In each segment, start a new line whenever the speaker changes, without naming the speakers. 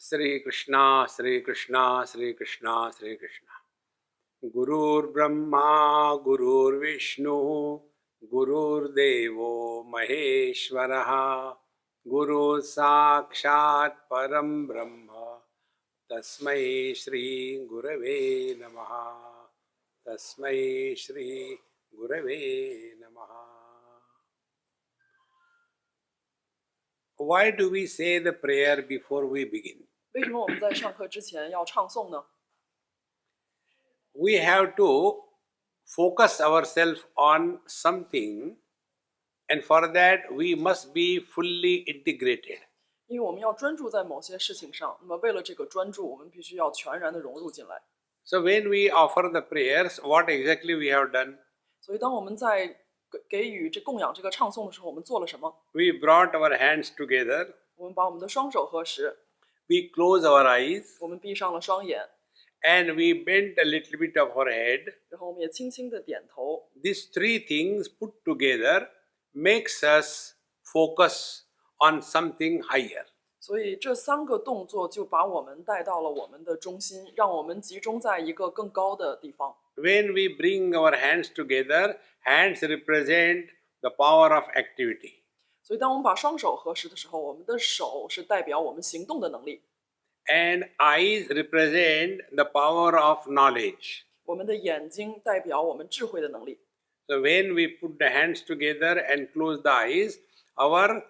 Sri Krishna, Sri Krishna, Sri Krishna, Sri Krishna. Gurur Brahma, Gurur Vishnu, Gurur Devo Maheshwaraha, Guru Sakshat Param Brahma, Tasmai Shri Gurave Namaha, Tasmai Shri Gurave Namaha. Why do we say the prayer before we begin?
为什么我们在上课之前要唱诵呢？
We have to focus ourselves on something, and for that we must be fully integrated.
因为我们要专注在某些事情上，那么为了这个专注，我们必须要全然的融入进来。
So when we offer the prayers, what exactly we have done?
所以当我们在给予供养这个唱诵的时候，我们做了什么？
We brought our hands together,
我们把我们的双手合十，
we close our eyes,
我们闭上了双眼，
and we bent a little bit of our head.
然后我们也轻轻的点头。
These three things put together makes us focus on something higher.
所以这三个动作就把我们带到了我们的中心，让我们集中在一个更高的地方。
When we bring our hands together, hands represent the power of activity.
所以当我们把双手合十的时候，我们的手是代表我们行动的能力，
And eyes represent the power of knowledge.
我们的眼睛代表我们智慧的能力。
So when we put the hands together and close the eyes, our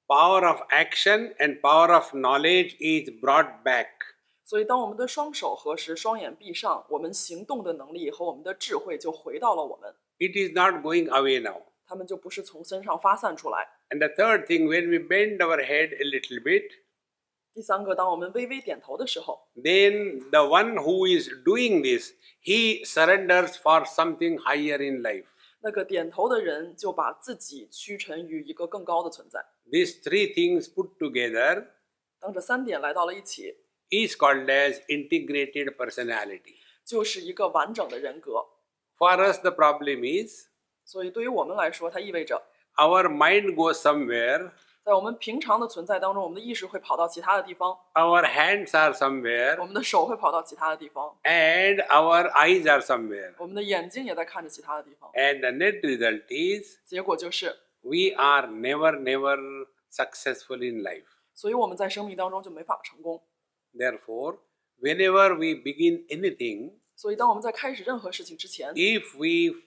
power of action and power of knowledge is brought back.
所以当我们的双手合十，双眼闭上，我们行动的能力和我们的智慧就回到了我们，
It is not going away now.
它们就不是从身上发散出来。
And the third thing, when we bend our head a little bit,
第三个，当我们微微点头的时候，
then the one who is doing this, he surrenders for something higher in life.
那个点头的人就把自己屈臣于一个更高的存在。
These three things put together
当这三点来到了一起，
is called as integrated personality.
就是一个完整的人格。
For us, the problem is
所以对于我们来说，它意味着
our mind goes somewhere,
在我们平常的存在当中，我们的意识会跑到其他的地方，
our hands are
我
somewhere,
们的手会跑到其他的地方，
and our eyes are somewhere.
我们的眼睛也在看着其他的地方。
And the net result is
结果就是，
we are never successful in life.
所以我们在生命当中就没法成功。
Therefore, whenever we begin anything,
所以当我们在开始任何事情之前，
if we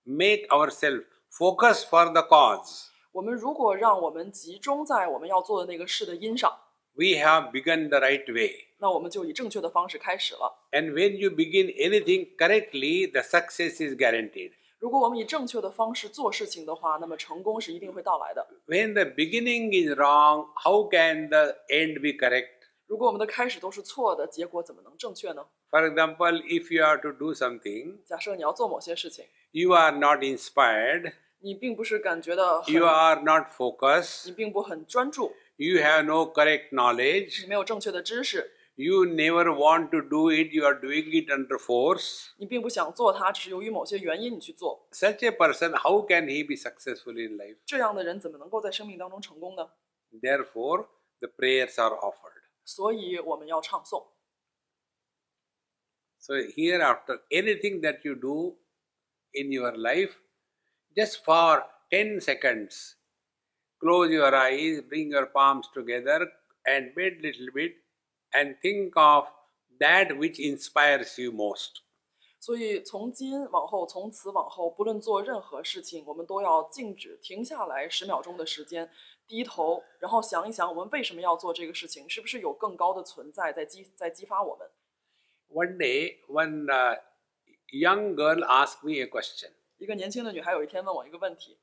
make ourselves focus for the cause,
我们如果让我们集中在我们要做的那个事的因上，
we have begun the right way.
那我们就以正确的方式开始了。
And when you begin anything correctly, the success is guaranteed.
如果我们以正确的方式做事情的话，那么成功是一定会到来的。
When the beginning is wrong, how can the end be correct?
如果我们的开始都是错的，结果怎么能正确呢？
For example, if you are to do something,
假设你要做某些事情，
you are not inspired,
你并不是感觉到很
you are not focused,
你并不很专注，
you have no correct knowledge,
你没有正确的知识，
you never want to do it, you are doing it under force.
你并不想做它，只是由于某些原因你去做。
Such a person, how can he be successful in life?
这样的人怎么能够在生命当中成功呢？
Therefore, the prayers are offered.
所以我们要唱诵。
So hereafter, anything that you do in your life, just for 10 seconds, close your eyes, bring your palms together and bend little bit and think of that which inspires you most.
所以从今往后，从此往后，不论做任何事情，我们都要静止，停下来10秒钟的时间，低头，然后想一想，我们为什么要做这个事情？是不是有更高的存在在激发我们？
One day, one young girl asked me a question.
一个年轻的女孩有一天问我一个问题，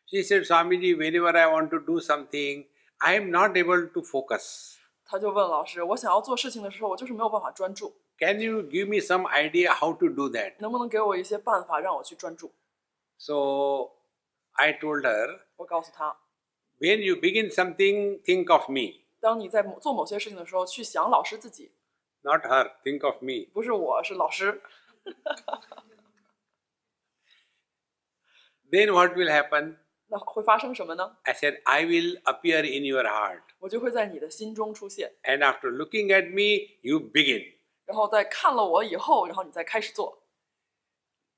She said, Swamiji, whenever I want to do something, I am not able to focus.
她就问老师：“我想要做事情的时候，我就是没有办法专注，
Can you give me some idea how to do that?
能不能给我一些办法让我去专注
So I told her,
我告诉她，
when you begin something, think of me.
当你在做某些事情的时候，去想老师自己，
Not her, think of me.
不是我，是老师。
Then what will happen?
那会发生什么呢？
I said, I will appear in your heart.
我就会在你的心中出现，
And after looking at me, you begin.
然后在看了我以后，然后你再开始做。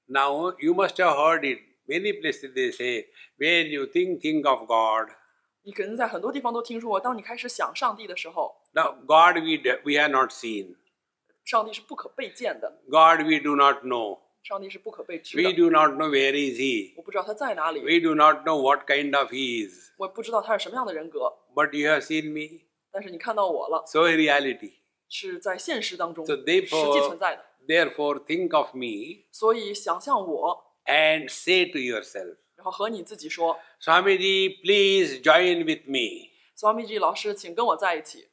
Now, you must have heard it. Many places they say, when you think of God.
你可能在很多地方都听说过，当你开始想上帝的时候，
Now, God we have not seen.
上帝是不可被见的，
God we do not know.
上帝是不可被知
We
的。
do not know where is He.
我不知道他在哪里，
We do not know what kind of He is.
我也不知道他是什么样的人格，
But you have seen me.
但是你看到我了，
So in reality.
是在现实当中
So
实际
therefore,
存在的。
therefore think of me
所以想象我，
and say to yourself,
然后和你自己说
Swamiji, please join with me
，Swami 老师，请跟我在一起，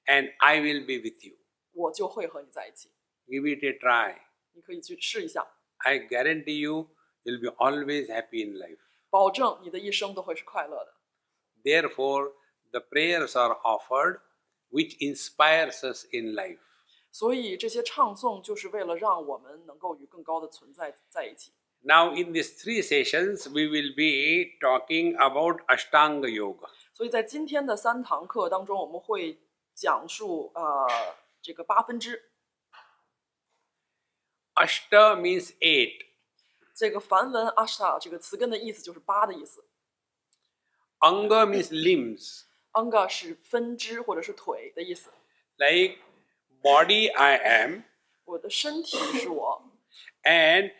and I will be with you.
我就会和你在一起。
Give it a try.
你可以去试一下，
I guarantee you, you'll be always happy in life.
保证你的一生都会是快乐的。
Therefore, the prayers are offered which inspires us in life.
所以这些唱诵就是为了让我们能够与更高的存在在一起。
Now, in these 3 sessions, we will be talking about Ashtanga Yoga.
所以在今天的3堂课当中，我们会讲述这个8分支。
Ashta means 8.
这个梵文 ashta 这个词根的意思就是8的意思。
Anga means limbs.
anga 是分支或者是腿的意思。
Like body I am,
我的身体是我，
and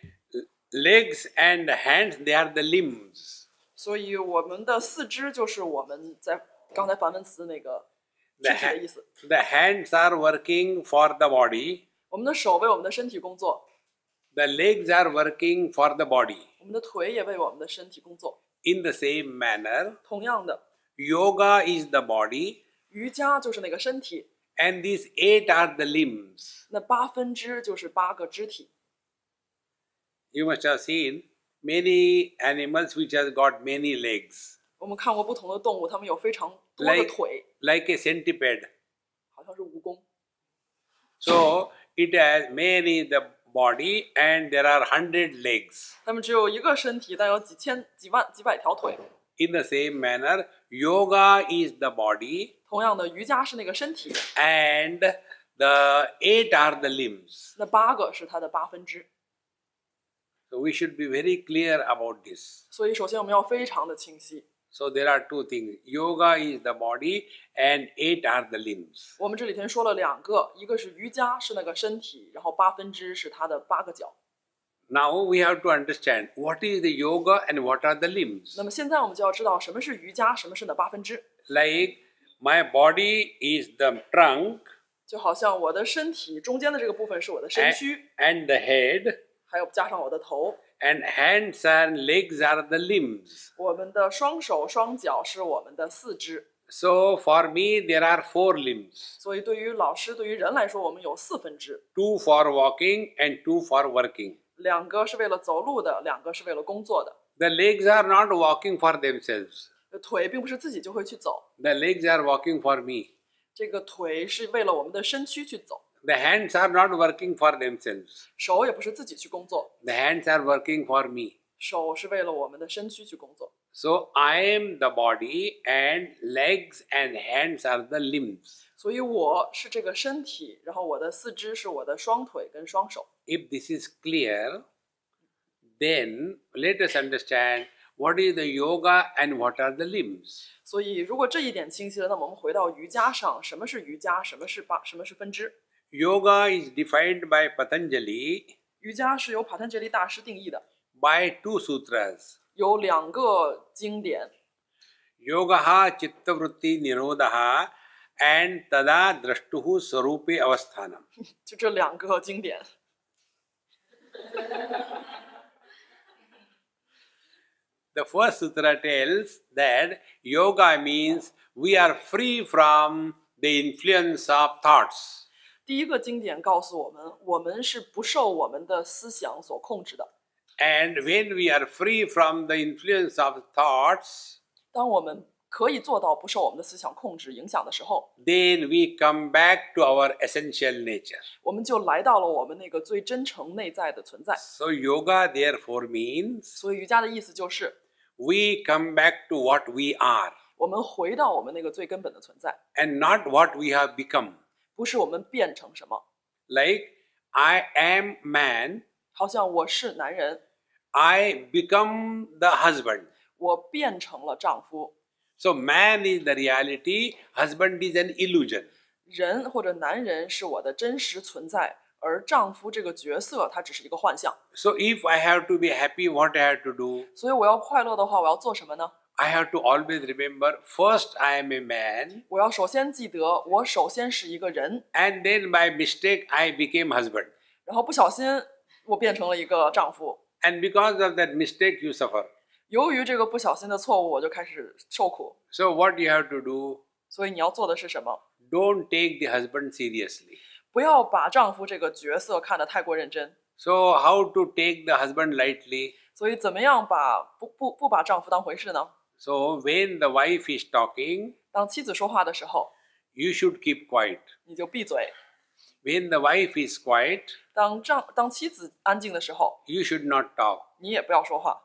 legs and hands, they are the limbs.
所以我们的四肢就是我们在刚才梵文词那个
The,
肢体的意思。
the hands are working for the body.
我们的手为我们的身体工作，
The legs are working for the body.
我们的腿也为我们的身体工作。
In the same manner,
同样的，
yoga is the body,
瑜伽就是那个身体，
and these 8 are the limbs.
那8分支就是8个肢体。
You must have seen many animals which have got many legs,
我们看过不同的动物，它们有非常多的
like,
腿，
like a centipede.
好像是蜈蚣。
So it has many the body, and there are 100 legs.
它们只有一个身体，但有几千、几万、几百条腿。
In the same manner, yoga is the body,
同样的，瑜伽是那个身体，
and the 8 are the limbs.
那8个是它的8分支。
So we should be very clear about this.
所以，首先我们要非常的清晰。
So there are 2 things. Yoga is the body, and 8 are the limbs.
我们这里头说了2个，一个是瑜伽是那个身体，然后8分支是它的8个角。
Now we have to understand what is the yoga and what are the limbs.
那么现在我们就要知道什么是瑜伽，什么是那8分支。
Like my body is the trunk,
就好像我的身体中间的这个部分是我的身躯，
and the head,
还有加上我的头，
and hands and legs are the limbs.
我们的双手双脚是我们的4肢。
So for me there are 4 limbs.
所以对于老师，对于人来说，我们有4分支，
2 for walking and 2 for working.
2个是为了走路的，2个是为了工作的。
The legs are not walking for themselves.
腿并不是自己就会去走，
The legs are walking for me.
这个腿是为了我们的身躯去走，
The hands are not working for themselves.
手也不是自己去工作，
The hands are working for me.
手是为了我们的身躯去工作。
So I am the body, and legs and hands are the limbs.
所以我是这个身体，然后我的4肢是我的双腿跟双手。
If this is clear, then let us understand what is the yoga and what are the limbs.
所以如果这一点清晰了，那么我们回到瑜伽上，什么是瑜伽，什么是分支？
Yoga is defined by Patanjali
瑜伽是由帕坦杰利大师定义的，
by 2 sutras.
有2个经典，
Yogaha chittavritti nirodha and tada drashtuhu swarupe avasthanam.
就这2个经典。
The first sutra tells that yoga means we are free from the influence of thoughts.
第一个经典告诉我们，我们是不受我们的思想所控制的。
And when we are free from the influence of thoughts,
当我们可以做到不受我们的思想控制影响的时候，
then we come back to our essential nature.
我们就来到了我们那个最真诚内在的存在。
So yoga therefore means
所以瑜伽的意思就是，
we come back to what we are
我们回到我们那个最根本的存在，
and not what we have become.
不是我们变成什么。
Like, I am man,
好像我是男人，
I become the husband.
我变成了丈夫。
So man is the reality, husband is an illusion.
人或者男人是我的真实存在，而丈夫这个角色它只是一个幻象。
So if I have to be happy, what I have to do?
所以我要快乐的话，我要做什么呢？
I have to always remember, first I am a man,
我要首先记得，我首先是一个人，
and then by mistake I became husband.
然后不小心我变成了一个丈夫。
And because of that mistake, you suffer.
由于这个不小心的错误，我就开始受苦。
So what you have to do?
所以你要做的是什么？
Don't take the husband seriously.
不要把丈夫这个角色看得太过认真。
So how to take the husband lightly?
所以怎么样不把丈夫当回事呢？
So when the wife is talking,
当妻子说话的时候，
you should keep quiet.
你就闭嘴；
When the wife is quiet,
当妻子安静的时候，
you should not talk.
你也不要说话。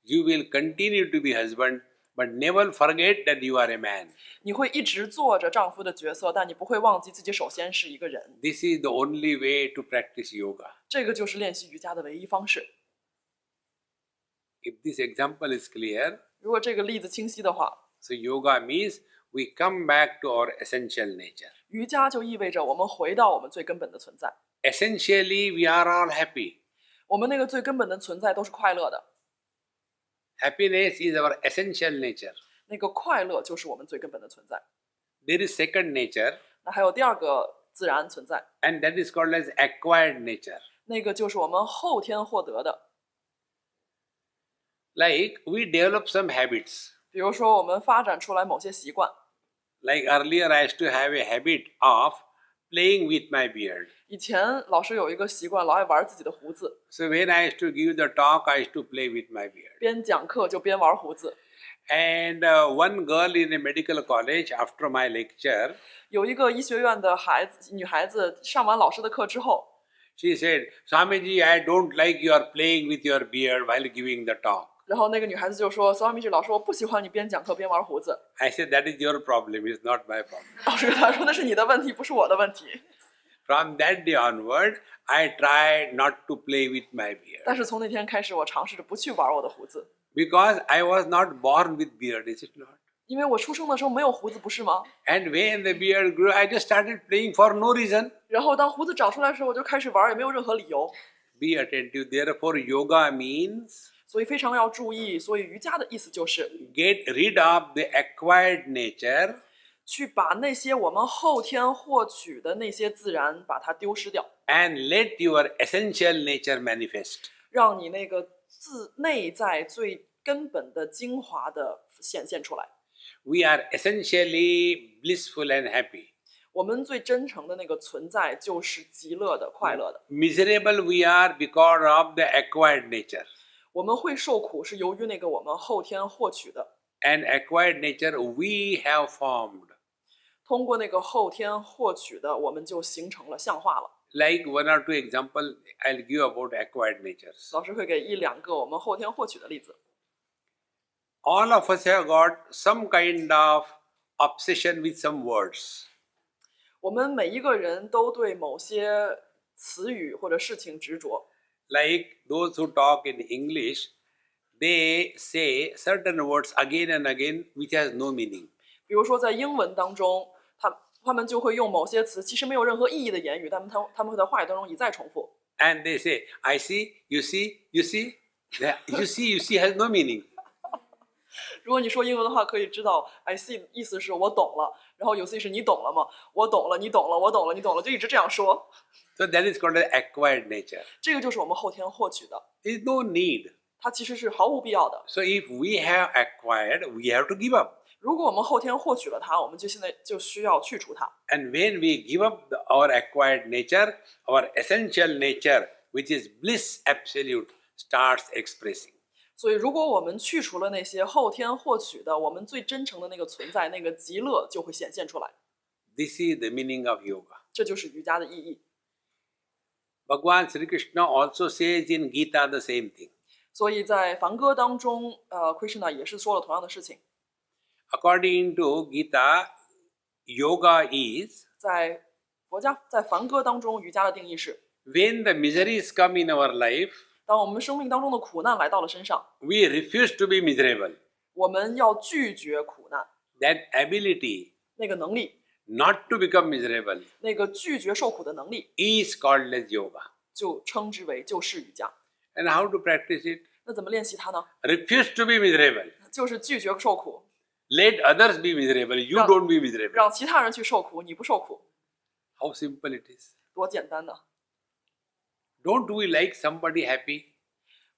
You will continue to be husband, but never forget that you are a man.
你会一直做着丈夫的角色，但你不会忘记自己首先是一个人。
This is the only way to practice yoga.
这个就是练习瑜伽的唯一方式。
If this example is clear,
如果这个例子清晰的话，
so yoga means we come back to our essential nature.
瑜伽就意味着我们回到我们最根本的存在。
Essentially, we are all happy.
我们那个最根本的存在都是快乐的，
Happiness is our essential nature.
那个快乐就是我们最根本的存在。
There is second nature,
那还有第二个自然存在，
and that is called as acquired nature.
那个就是我们后天获得的。
Like, we develop some habits.
比如说，我们发展出来某些习惯。
Like earlier, I used to have a habit of playing with my beard.
以前老师有一个习惯，老爱玩自己的胡子，
So when I used to give the talk, I used to play with my beard.
边讲课就边玩胡子。
And one girl in a medical college, after my lecture,
有一个医学院的女孩子上完老师的课之后，
she said, Swamiji, I don't like your playing with your beard while giving the talk.
然后那个女孩子就说：“Swami老师，我不喜欢你边讲课边玩胡子。
I said, that is your problem, it's not my problem. ”
老师跟她说：“那是你的问题，不是我的问题。
From that day onward, I tried not to play with my ”beard.
但是从那天开始，我尝试着不去玩我的胡子，
Because I was not born with beard, is it not?
因为我出生的时候没有胡子，不是吗？
And when the beard grew, I just started playing for no reason.
然后当胡子长出来的时候，我就开始玩，也没有任何理由。
Be attentive. Therefore, yoga means
所以非常要注意。所以瑜伽的意思就是
get rid of the acquired nature
去把那些我们后天获取的那些自然，把它丢失掉，
and let your essential nature manifest.
让你那个内在最根本的精华的显现出来。
We are essentially blissful and happy.
我们最真诚的那个存在就是极乐的、快乐的。
Miserable we are because of the acquired nature.
我们会受苦是由于那个我们后天获取的，
And acquired nature we have formed.
通过那个后天获取的，我们就形成了相化了。
Like one or two examples I'll give about acquired natures.
老师会给一两个我们后天获取的例子。
All of us have got some kind of obsession with some words.
我们每一个人都对某些词语或者事情执着。
Like those who talk in English, they say certain words again and again which has no meaning.
比如说在英文当中，他们就会用某些词，其实没有任何意义的言语，但他们会在话语当中一再重复。
And they say, I see, you see, you see. You see, you see has no meaning.
如果你说英文的话，可以知道 I see 意思是我懂了，然后有 see 是你懂了吗？我懂了，你懂了，我懂了，你懂了，就一直这样说。
So that is called the acquired nature.
这个就是我们后天获取的，
There is no need.
它其实是毫无必要的。
So if we have acquired, we have to give up.
如果我们后天获取了它，我们就现在就需要去除它。
And when we give up our acquired nature, our essential nature, which is bliss absolute, starts expressing.
所以，如果我们去除了那些后天获取的，我们最真诚的那个存在，那个极乐就会显现出来。
This is the meaning of yoga.
这就是瑜伽的意义。
Bhagavan Sri Krishna also says in Gita the same thing.
所以在梵歌当中，Krishna 也是说了同样的事情。
According to Gita, yoga is
在佛家在梵歌当中，瑜伽的定义是：
when the miseries come in our life,
当我们生命当中的苦难来到了身上，
we refuse to be miserable.
我们要拒绝苦难。
That ability
那个能力，
not to become miserable
那个拒绝受苦的能力，
is called as yoga.
就称之为就是瑜伽。
And how to practice it?
那怎么练习它呢？
Refuse to be miserable.
就是拒绝受苦，
Let others be miserable. You don't be miserable.
让其他人去受苦，你不受苦，
How simple it is.
多简单呢！
Don't we like somebody happy?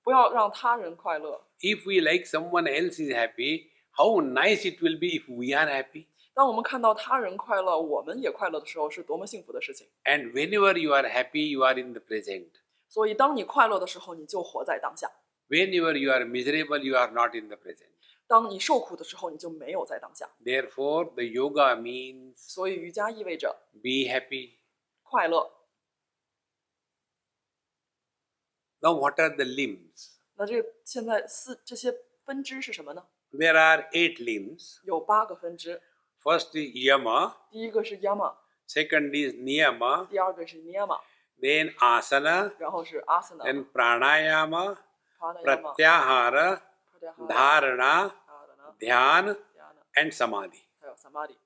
不要让他人快乐。
If we like someone else is happy, how nice it will be if we are happy.
当我们看到他人快乐，我们也快乐的时候，是多么幸福的事情。
And whenever you are happy, you are in the present.
所以，当你快乐的时候，你就活在当下；
Whenever you are miserable, you are not in the present.
当你受苦的时候，你就没有在当下。
Therefore, the yoga means
所以，瑜伽意味着
be happy.
快乐。
Now, what are the limbs?
那现在这些分支是什么呢？
There are 8 limbs.
有8个分支。
First is Yama,
第一个是 Yama，
second is Niyama,
第二个是 Niyama，
then Asana,
然后是 Asana、
then Pranayama,
Pranayama、
Pratyahara, Dharana, Dhyan, and Samadhi.
还有 Samadhi。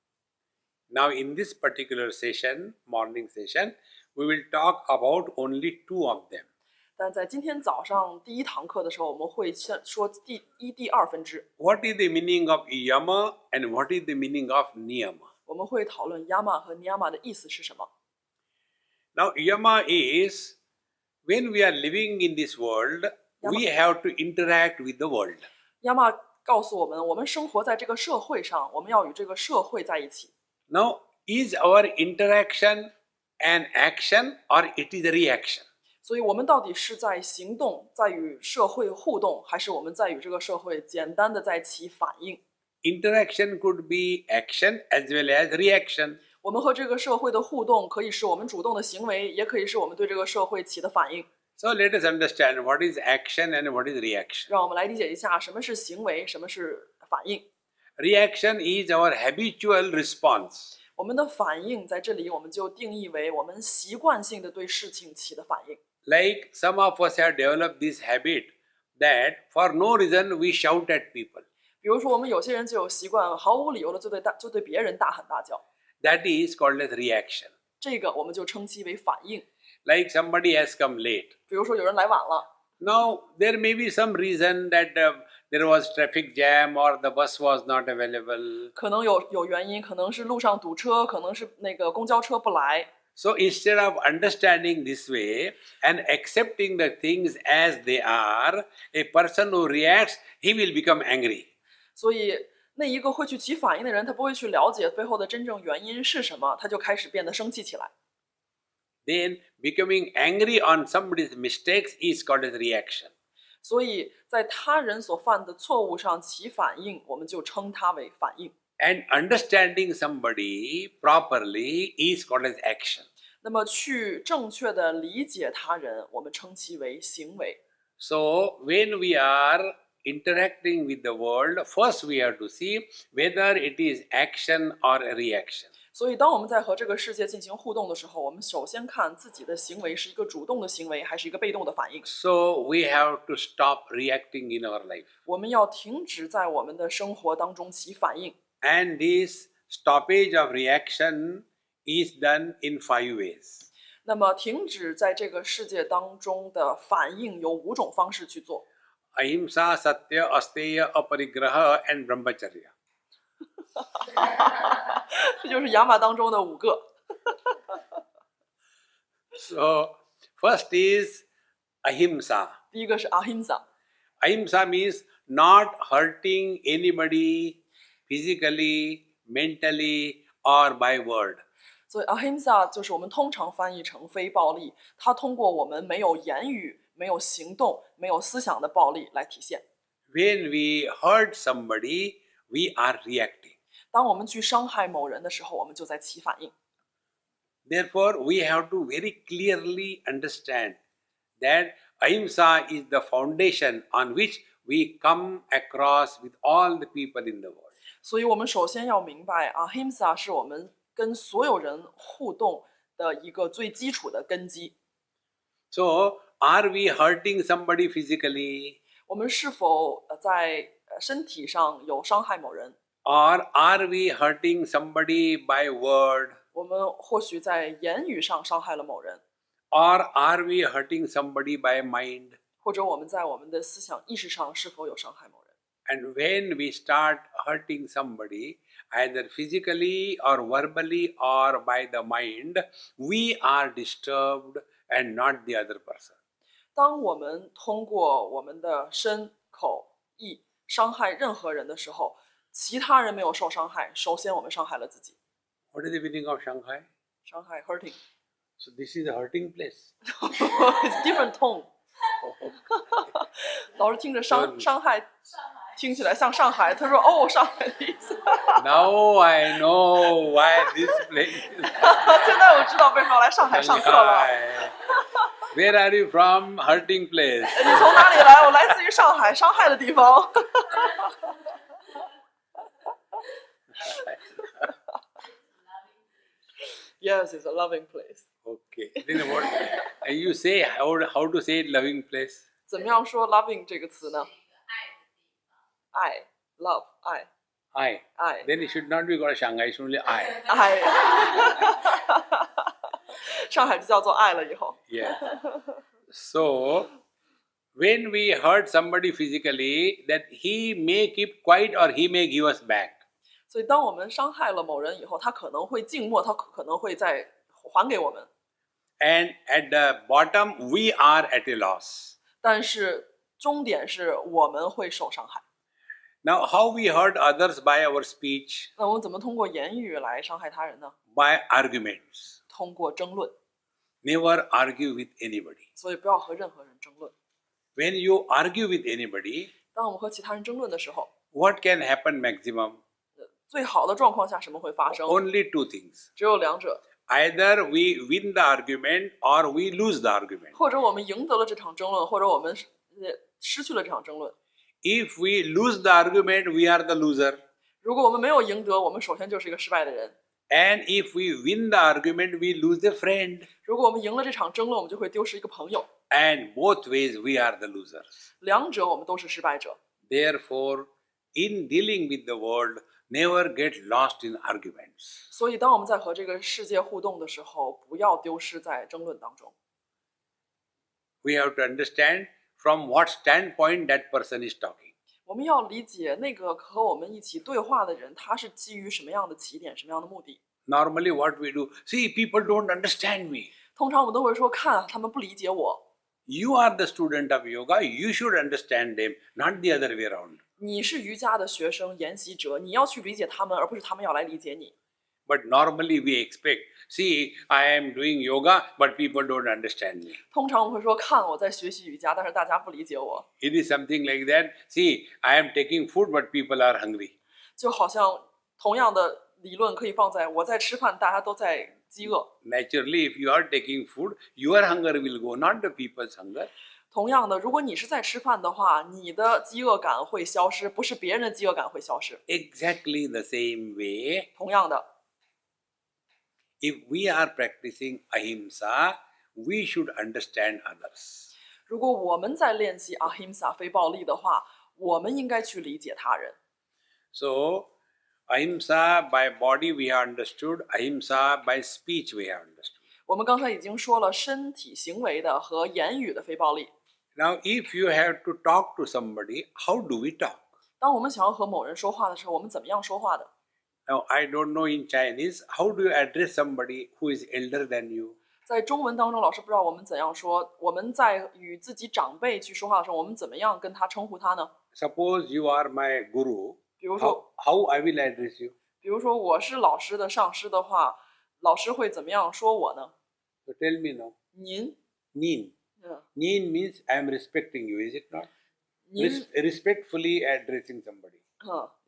Now, in this particular session, morning session, we will talk about only 2 of them.
但在今天早上第1堂课的时候，我们会先说第1、第2分支。
What is the meaning of Yama and what is the meaning of Niyama?
我们会讨论 Yama 和 Niyama 的意思是什么。
Now, Yama is when we are living in this world, we have to interact with the world.
Yama 告诉我们，我们生活在这个社会上，我们要与这个社会在一起。
Now, is our interaction an action or it is a reaction?
所以我们到底是在行动，在与社会互动，还是我们在与这个社会简单的在起反应？
Interaction could be action as well as reaction.
我们和这个社会的互动，可以是我们主动的行为，也可以是我们对这个社会起的反应。
So let us understand what is action and what is reaction.
让我们来理解一下什么是行为，什么是反应。
Reaction is our habitual response.
我们的反应在这里，我们就定义为我们习惯性的对事情起的反应。
Like some of us have developed this habit that for no reason we shout at people.
比如说，我们有些人就有习惯，毫无理由的就对别人大喊大叫，
That is called as reaction.
这个我们就称其为反应。
Like somebody has come late.
比如说，有人来晚了，
Now, there may be some reason that there was traffic jam or the bus was not available.
可能有原因，可能是路上堵车，可能是那个公交车不来。
So instead of understanding this way and accepting the things as they are, a person who reacts, he will become angry.
所以，那一个会去起反应的人，他不会去了解背后的真正原因是什么，他就开始变得生气起来。
Then becoming angry on somebody's mistakes is called as reaction.
所以在他人所犯的错误上起反应，我们就称它为反应。
And understanding somebody properly is called as action.
那么，去正确的理解他人，我们称其为行为。
So when we are interacting with the world, first we have to see whether it is action or a reaction.
所以，当我们在和这个世界进行互动的时候，我们首先看自己的行为是一个主动的行为，还是一个被动的反应。
So we have to stop reacting in our life.
我们要停止在我们的生活当中起反应。
And this stoppage of reaction is done in 5 ways.
那么，停止在这个世界当中的反应有5种方式去做。
Ahimsa, Satya, Asteya, Aparigraha and Brahmacharya.
这就是雅马当中的5个。
So first is Ahimsa.
第一个是 ahimsa，
Ahimsa means not hurting anybody physically, mentally or by word.
所以 ahimsa 就是我们通常翻译成非暴力，它通过我们没有言语、没有行动、没有思想的暴力来体现。
When we hurt somebody, we are reacting.
当我们去伤害某人的时候，我们就在起反应。
Therefore, we have to very clearly understand that Ahimsa is the foundation on which we come across with all the people in the world.
所以我们首先要明白，ahimsa 是我们跟所有人互动的一个最基础的根基。
So, are we hurting somebody physically?
我们是否在身体上有伤害某人？
Or are we hurting somebody by word?
我们或许在言语上伤害了某人，
Or are we hurting somebody by mind?
或者我们在我们的思想意识上是否有伤害某人？
And when we start hurting somebody, either physically or verbally or by the mind, we are disturbed and not the other person.
当我们通过我们的身、口、意伤害任何人的时候，其他人没有受伤害，首先我们伤害了自己。
What is the meaning of Shanghai?
伤害 hurting
So this is a hurting place.
it's different tone 老师听着伤害听起来像上海，他说哦上海的意思
Now I know why this place is
现在我知道为什么要来上海上课了。
Shanghai. Where are you from? Hurting place.
你从哪里来？我来自于上海，伤害的地方。Yes, it's a loving place.
Okay. Then what? You say how to say it, loving place?
怎么样说 loving 这个词呢？爱 love 爱
I.
爱
Then it should not be called Shanghai, it should only I.
爱，上海就叫做爱了以后。
Yeah. So, when we hurt somebody physically, that he may keep quiet or he may give us back.
所以当我们伤害了某人以后，他可能会静默，他可能会再还给我们。
And at the bottom, we are at a loss.
但是终点是我们会受伤害。
Now, how we hurt others by our speech?
那我们怎么通过言语来伤害他人呢？
By arguments.
通过争论。
Never argue with anybody.
所以不要和任何人争论。
When you argue with anybody,
当我们和其他人争论的时候，
what can happen maximum?
最好的状况下什么会发生？
Only two things.
只有两者，
Either we win the argument or we lose the argument.
或者我们赢得了这场争论，或者我们失去了这场争论。
If we lose the argument, we are the loser.
如果我们没有赢得，我们首先就是一个失败的人。
And if we win the argument, we lose a friend.
如果我们赢了这场争论，我们就会丢失一个朋友。
And both ways, we are the losers.
两者我们都是失败者。
Therefore, in dealing with the world, never get lost in arguments.
所以，当我们在和这个世界互动的时候，不要丢失在争论当中。
We have to understand from what standpoint that person is talking.
我们要理解那个和我们一起对话的人，他是基于什么样的起点、什么样的目的。
Normally, what we do, see, people don't understand me.
通常我们都会说，看他们不理解我。
You are the student of yoga, you should understand them, not the other way around.
你是瑜伽的学生、研习者，你要去理解他们，而不是他们要来理解你。
But normally we expect, see, I am doing yoga, but people don't understand me.
通常我们会说，看我在学习瑜伽，但是大家不理解我。
It is something like that. See, I am taking food, but people are hungry.
就好像同样的理论可以放在我在吃饭，大家都在饥饿。
Naturally, if you are taking food, your hunger will go, not the people's hunger.
同样的，如果你是在吃饭的话，你的饥饿感会消失，不是别人的饥饿感会消失。
Exactly the same way,
同样的，
if we are practicing ahimsa, we should understand others.
如果我们在练习 ahimsa 非暴力的话，我们应该去理解他人。
So, ahimsa by body we have understood, ahimsa by speech we have understood.
我们刚才已经说了身体行为的和言语的非暴力。
Now, if you have to talk to somebody, how do we talk?
当我们想要和某人说话的时候，我们怎么样说话的？
Now, I don't know in Chinese, how do you address somebody who is elder than you?
在中文当中，老师不知道我们怎样说。我们在与自己长辈去说话的时候，我们怎么样跟他称呼他呢？
Suppose you are my guru,
比如说，
how I will address you?
我是老师的上师的话，老师会怎么样说我呢？
So tell me now.
您，
Neen.
嗯，
Neen means I am respecting you, is it not?
您，
Respectfully addressing somebody.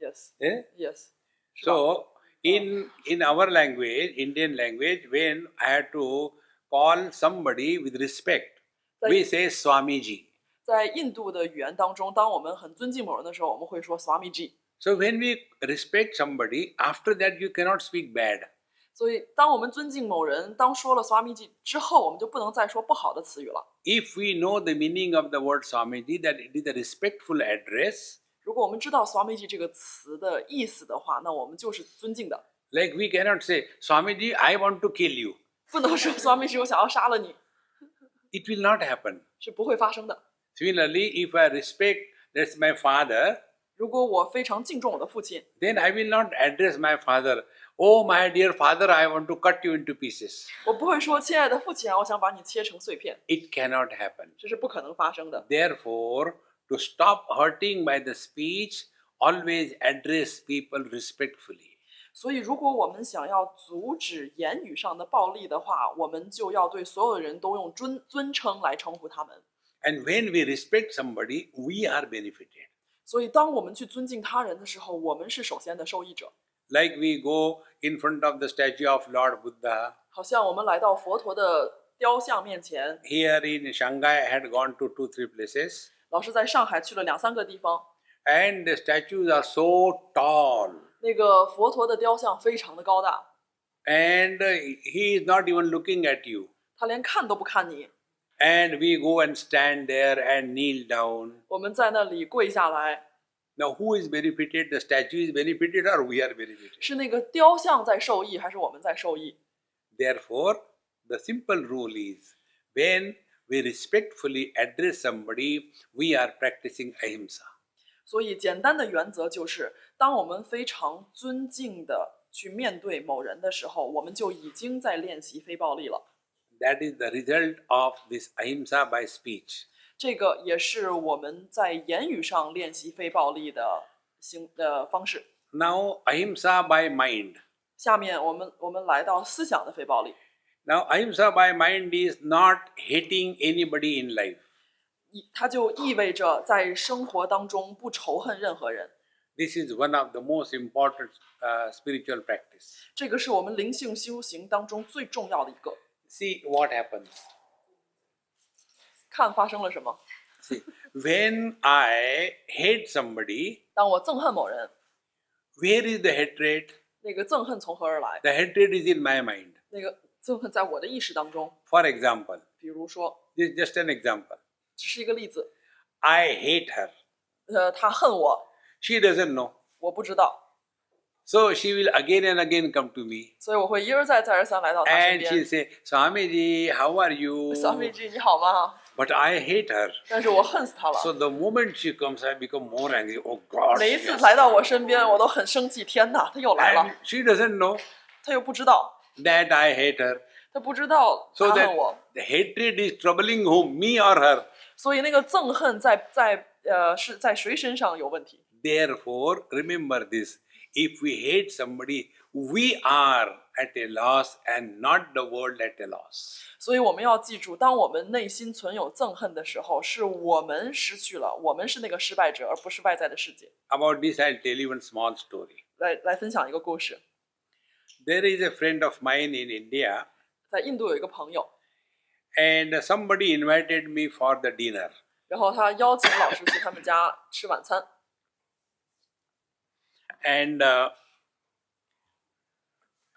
yes,
Eh?
yes，是吧
So, in our language, Indian language, when I had to call somebody with respect, we say Swamiji.
在印度的语言当中，当我们很尊敬某人的时候，我们会说 Swamiji。So
when we respect somebody, after that you cannot speak bad.
所以，当我们尊敬某人，当说了 Swamiji 之后，我们就不能再说不好的词语了。
If we know the meaning of the word Swamiji, that it is a respectful address,
如果我们知道 Swamiji 这个词的意思的话，那我们就是尊敬的。
like we cannot say, Swamiji, I want to kill you.
不能说 Swamiji 我想要杀了你，
It will not happen.
是不会发生的。
Similarly, if I respect, that's my father,
如果我非常敬重我的父亲，
then I will not address my father, oh my dear father, I want to cut you into pieces.
我不会说亲爱的父亲啊，我想把你切成碎片，
It cannot happen.
这是不可能发生的。
Therefore, to stop hurting by the speech, always address people respectfully.
所以，如果我们想要阻止言语上的暴力的话，我们就要对所有人都用尊称来称呼他们。
And when we respect somebody, we are benefited.
所以，当我们去尊敬他人的时候，我们是首先的受益者。
Like we go in front of the statue of Lord Buddha.
好像我们来到佛陀的雕像面前，
Here in Shanghai, I had gone to 2-3 places.
老师在上海去了2-3个地方，
And the statues are so tall.
那个佛陀的雕像非常的高大，
And he is not even looking at you.
他连看都不看你。
And we go and stand there and kneel down.
我们在那里跪下来，
Now, who is benefited? The statue is benefited or we are benefited?
是那个雕像在受益，还是我们在受益？
Therefore, the simple rule is when we respectfully address somebody, we are practicing ahimsa.
所以，简单的原则就是，当我们非常尊敬的去面对某人的时候，我们就已经在练习非暴力了。
That is the result of this ahimsa by speech.
这个也是我们在言语上练习非暴力的方式。
Now, ahimsa by mind.
下面我们来到思想的非暴力。
Now, ahimsa by mind is not hating anybody in life.
它就意味着在生活当中不仇恨任何人。
This is one of the most important spiritual practice.
这个是我们灵性修行当中最重要的一个。
See what happens.
看发生了什么？
See, when I hate somebody,
当我憎恨某人，
where is the hatred?
那个憎恨从何而来？
The hatred is in my mind.
那个憎恨在我的意识当中。
For example,
比如说，
this is just an example.
只是一个例子。
I hate her.
他恨我，
She doesn't know.
我不知道，
So she will again and again come to me.
所以我会一而再再而三来到他身
And
边。
she'll say, Swamiji, how are you?
Swamiji 你好吗？
But I hate her.
但是我恨死他了。
So the moment she comes, I become more angry. Oh God.
每一次
yes.
来到我身边，我都很生气。天哪，他又来了
And，she doesn't know
他又不知道，
that I hate her.
他不知道
So
他
that
恨我，
the hatred is troubling whom? Me or her?
所以那个憎恨是在谁身上有问题？
Therefore, remember this. If we hate somebody, we are at a loss and not the world at a loss.
所以我们要记住，当我们内心存有憎恨的时候，是我们失去了，我们是那个失败者，而不是外在的世界。
About this, I'll tell you one small story.
来分享一个故事，
There is a friend of mine in India,
在印度有一个朋友，
and somebody invited me for the dinner.
然后他邀请老师去他们家吃晚餐，
And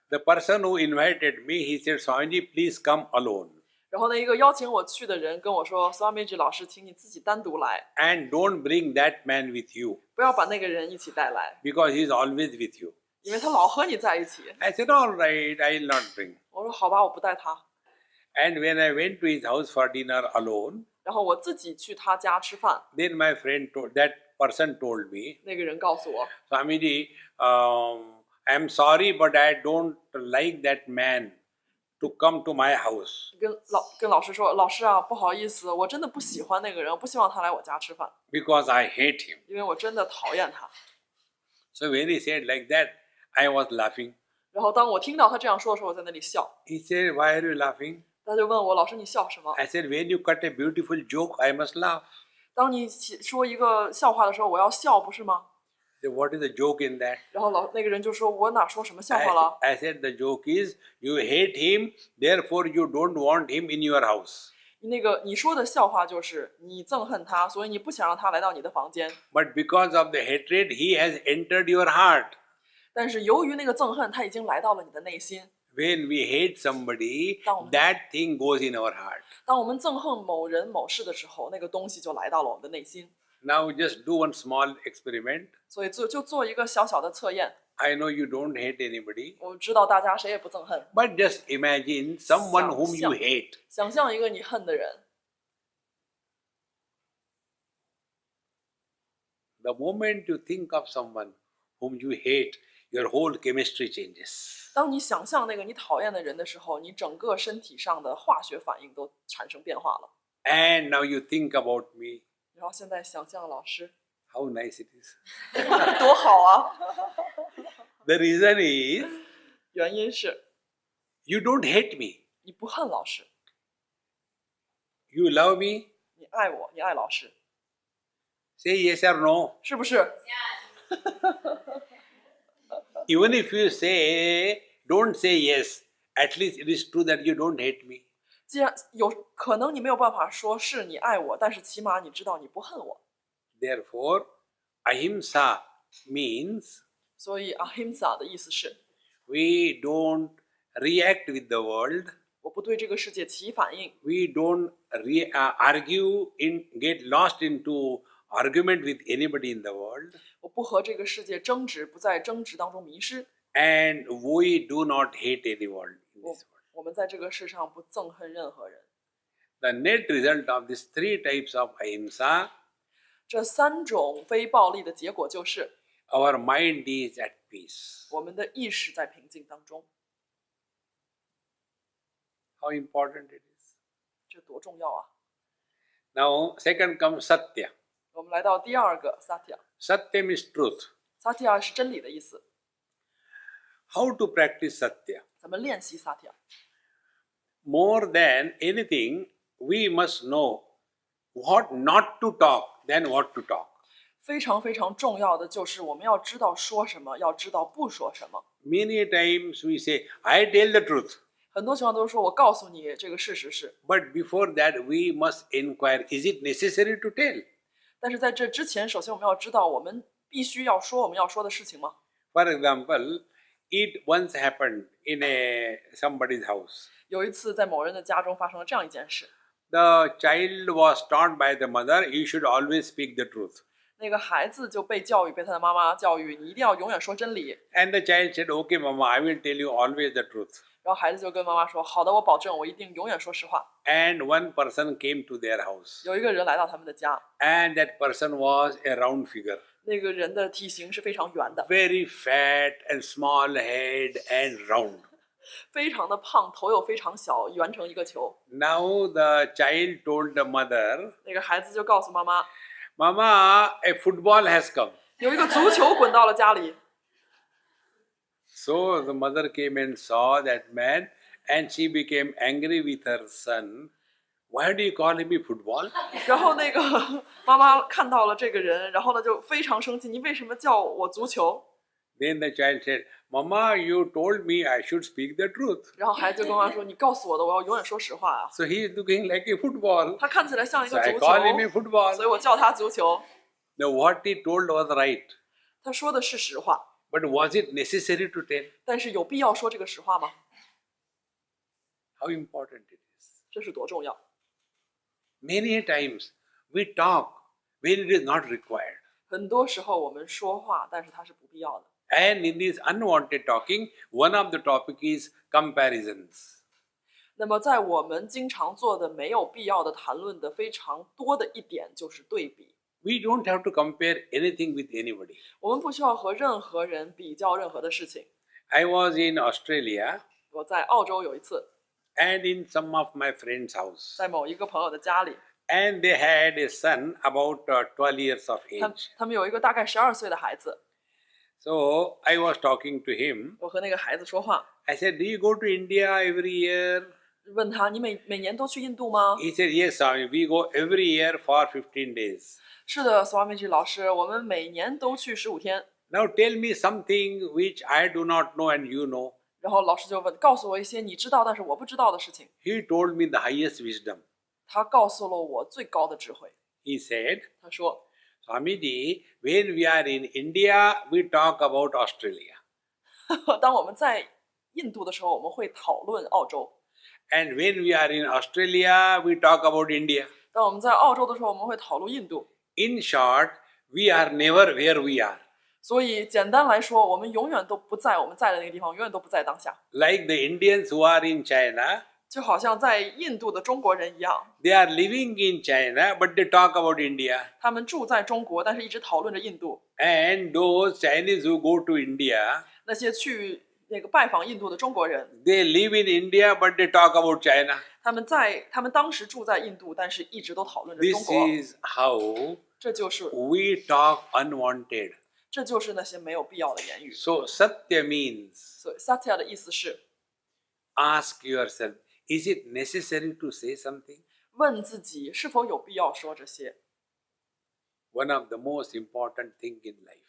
the person who invited me, he said, Swamiji, please come alone.
然后那一个邀请我去的人跟我说 ：“Swamiji 老师，请你自己单独来，
And don't bring that man with you,
不要把那个人一起带来，
because he's always with you.
因为他老和你在一起。
I said, all right, I'll not bring. ”
我说：“好吧，我不带他。
And when I went to his house for dinner alone, ”
然后我自己去他家吃饭，
then my friend told, that person told me,
那个人告诉我
Swamiji, I'm sorry, but I don't like that man to come to my house,
跟老师说：“老师啊，不好意思，我真的不喜欢那个人，我不希望他来我家吃饭，
because I hate him.
因为我真的讨厌他。
So when he said like that, I was laughing. ”
然后当我听到他这样说的时候，我在那里笑。
He said, why are you laughing?
他就问我：“老师，你笑什么
I said, when you cut a beautiful joke, I must laugh.？”
当你说一个笑话的时候，我要笑，不是吗？
He said, what is the joke in that?
然后那个人就说：“我哪说什么笑话了？
I said, the joke is you hate him, therefore you don't want him in your house.
你说的笑话就是你憎恨他，所以你不想让他来到你的房间。
But because of the hatred, he has entered your heart.
但是由于那个憎恨，他已经来到了你的内心。
When we hate somebody,
Down.
that thing goes in our heart.
当我们憎恨某人某事的时候，那个东西就来到了我们的内心。
Now just do one small experiment.
所以就做一个小小的测验。
I know you don't hate anybody,
我知道大家谁也不憎恨，
but just imagine someone whom you
想象。
hate.
想象一个你恨的人，
The moment you think of someone whom you hate, your whole chemistry changes.
当你想象那个你讨厌的人的时候，你整个身体上的化学反应都产生变化了。
And now you think about me.
然后现在想象老师，
How nice it is.
多好啊！
The reason is
原因是
you don't hate me.
你不恨老师，
You love me.
你爱我，你爱老师，
Say yes or no.
是不是？
Even if you say, don't say yes, at least it is true that you don't hate me.
既然有可能你没有办法说是你爱我，但是起码你知道你不恨我。
Therefore, ahimsa means
所以 ahimsa 的意思是
we don't react with the world.
我不对这个世界起反应，
We don't argue, get lost into argument with anybody in the world.
我不和这个世界争执，不在争执当中迷失。
And we do not hate anyone in
我
this world.
我们在这个世上不憎恨任何人。
The net result of these three types of ahimsa,
这三种非暴力的结果就是，
our mind is at peace.
我们的意识在平静当中。
How important it is.
这多重要啊！
Now, second comes satya.
我们来到第二个 satya，
Satya means truth.
satya 是真理的意思。
How to practice satya?
咱们练习 satya，
More than anything, we must know what not to talk than what to talk.
非常非常重要的就是我们要知道说什么，要知道不说什么。
Many times we say, I tell the truth.
很多情况都是说我告诉你这个事实是，
But before that, we must inquire, is it necessary to tell?
但是在这之前，首先我们要知道我们必须要说我们要说的事情吗？
For example, it once happened in somebody's house.
有一次在某人的家中发生了这样一件事，
The child was taught by the mother, you should always speak the truth.
那个孩子就被教育，被他的妈妈教育，你一定要永远说真理。
And the child said, okay, mama, I will tell you always the truth.
然后孩子就跟妈妈说：“好的，我保证，我一定永远说实话。
And one person came to their house. ”
有一个人来到他们的家，
And that person was a round figure.
那个人的体型是非常圆的，
Very fat and small head and round.
非常的胖，头又非常小，圆成一个球。
Now the child told the mother,
那个孩子就告诉妈妈，
Mama, a football has come.
有一个足球滚到了家里。
So the mother came and saw that man and she became angry with her son. Why do you call him a football?
然后那个妈妈看到了这个人，然后呢就非常生气，你为什么叫我足球？
Then the child said, Mama, you told me I should speak the truth.
然后孩子就跟妈妈说，你告诉我的，我要永远说实话啊。
So he is looking like a football.
他看起来像一
So
个
I
足
call him a
球，
football.
所以我叫他足球。
Now what he told was right.
他说的是实话，
But was it necessary to tell?
但是有必要说这个实话吗？
How important it is.
这是多重要。
Many times we talk when it is not required.
很多时候我们说话，但是它是不必要的。
And in this unwanted talking, one of the topic is comparisons.
那么在我们经常做的没有必要的谈论的非常多的一点就是对比。
We don't have to compare anything with anybody.
我们不需要和任何人比较任何的事情。
I was in Australia
我在澳洲有一次，
and in some of my friends' house.
在某一个朋友的家里，
And they had a son about 12 years of
他
age.
他们有一个大概12岁的孩子。
So I was talking to him.
我和那个孩子说话，
I said, do you go to India every year?
问他你每年都去印度吗？
He said, yes, Swami, we go every year for 15 days.
是的，Swami老师，我们每年都去15天。
Now tell me something which I do not know and you know.
然后老师就问，告诉我一些你知道但是我不知道的事情。
He told me the highest wisdom.
他告诉了我最高的智慧。
He said,
他说
Swamiji, when we are in India, we talk about Australia.
当我们在印度的时候，我们会讨论澳洲；
And when we are in Australia, we talk about India.
当我们在澳洲的时候，我们会讨论印度。
In short, we are never where we are.
所以简单来说，我们永远都不在我们在的那个地方，永远都不在当下。
Like the Indians who are in China,
就好像在印度的中国人一样，
they are living in China, but they talk about India.
他们住在中国，但是一直讨论着印度。
And those Chinese who go to India,
那些去那个拜访印度的中国人，
they live in India, but they talk about China.
他们当时住在印度，但是一直都讨论着中
This
国。
is how
这就是
we talk unwanted.
那些没有必要的言语。
So Satya means
所以 satya 的意思是
ask yourself, is it necessary to say something?
问自己是否有必要说这些。
One of the most important thing in life.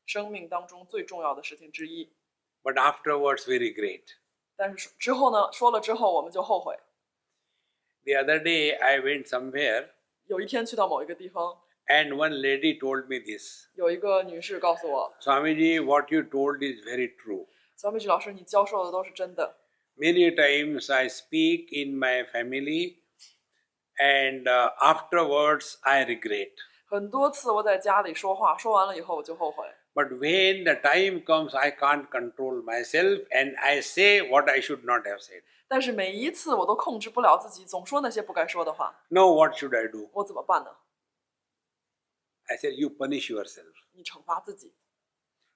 生命当中最重要的事情之一。
But afterwards we regret.
但是之后呢，说了之后我们就后悔。
The other day I went somewhere
有一天去到某一个地方，
and one lady told me this.
有一个女士告诉我
Swamiji, what you told is very true.
小米老师，你教授的都是真的。
Many times I speak in my family and afterwards I regret.
很多次我在家里说话，说完了以后我就后悔。
But when the time comes, I can't control myself and I say what I should not have said.
但是每一次我都控制不了自己，总说那些不该说的话，
Now what should I do?
我怎么办呢？
I said, you punish yourself.
你惩罚自己。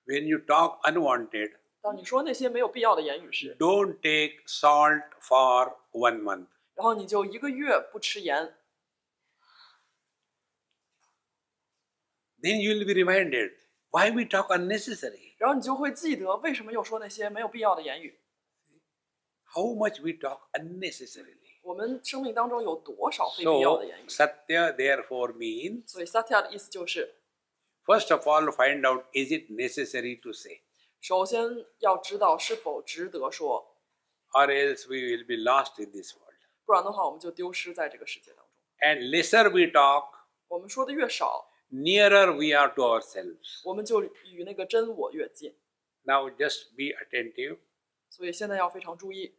When you talk unwanted,
当你说那些没有必要的言语时，
don't take salt for 1 month.
然后你就1个月不吃盐，
Then you will be reminded why we talk unnecessary.
然后你就会记得为什么又说那些没有必要的言语。
How much we talk unnecessarily.
我们生命当中有多少非必要
So
的言语？
Satya therefore means,
所以 satya 的意思就是，
first of all, find out is it necessary to say,
首先要知道是否值得说，
or else we will be lost in this world.
不然的话我们就丢失在这个世界当中。
And lesser we talk,
我们说的越少，
nearer we are to ourselves.
我们就与那个真我越近。
Now just be attentive.
所以现在要非常注意。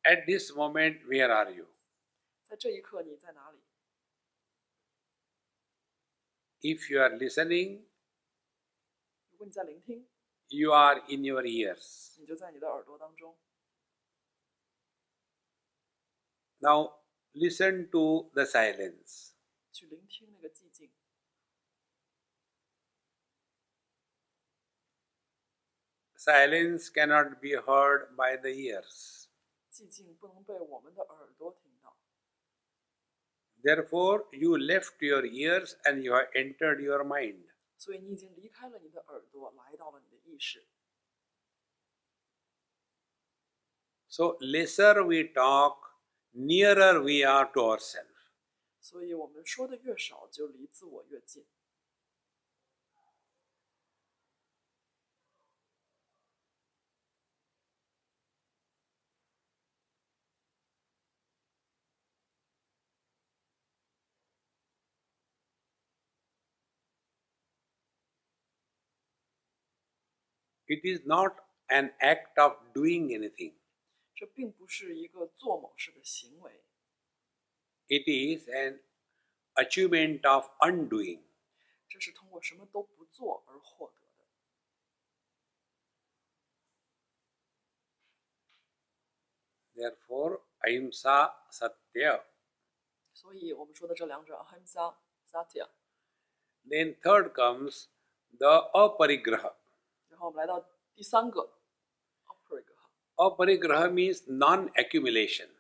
At this moment, where are you?
在这一刻你在哪里？
If you are listening,
如果你在聆听，
you are in your ears.
你就在你的耳朵当中。
Now listen to the silence.
去聆听那个寂静。
Silence cannot be heard by the ears.
寂静不能被我们的耳朵听到，
Therefore, you left your ears and you have entered your mind.
所以你已经离开了你的耳朵，来到了你的意识。
So, lesser we talk, nearer we are to ourselves.
所以我们说的越少，就离自我越近。
It is not an act of doing anything.
这并不是一个做某事的行为，
It is an achievement of undoing.
这是通过什么都不做而获得的。
Therefore, ahimsa satya.
所以我们说的这两者 ahimsa satya，
Then third comes the aparigraha.
然后我们来到第三个 aparigraha，
Aparigraha means non-accumulation.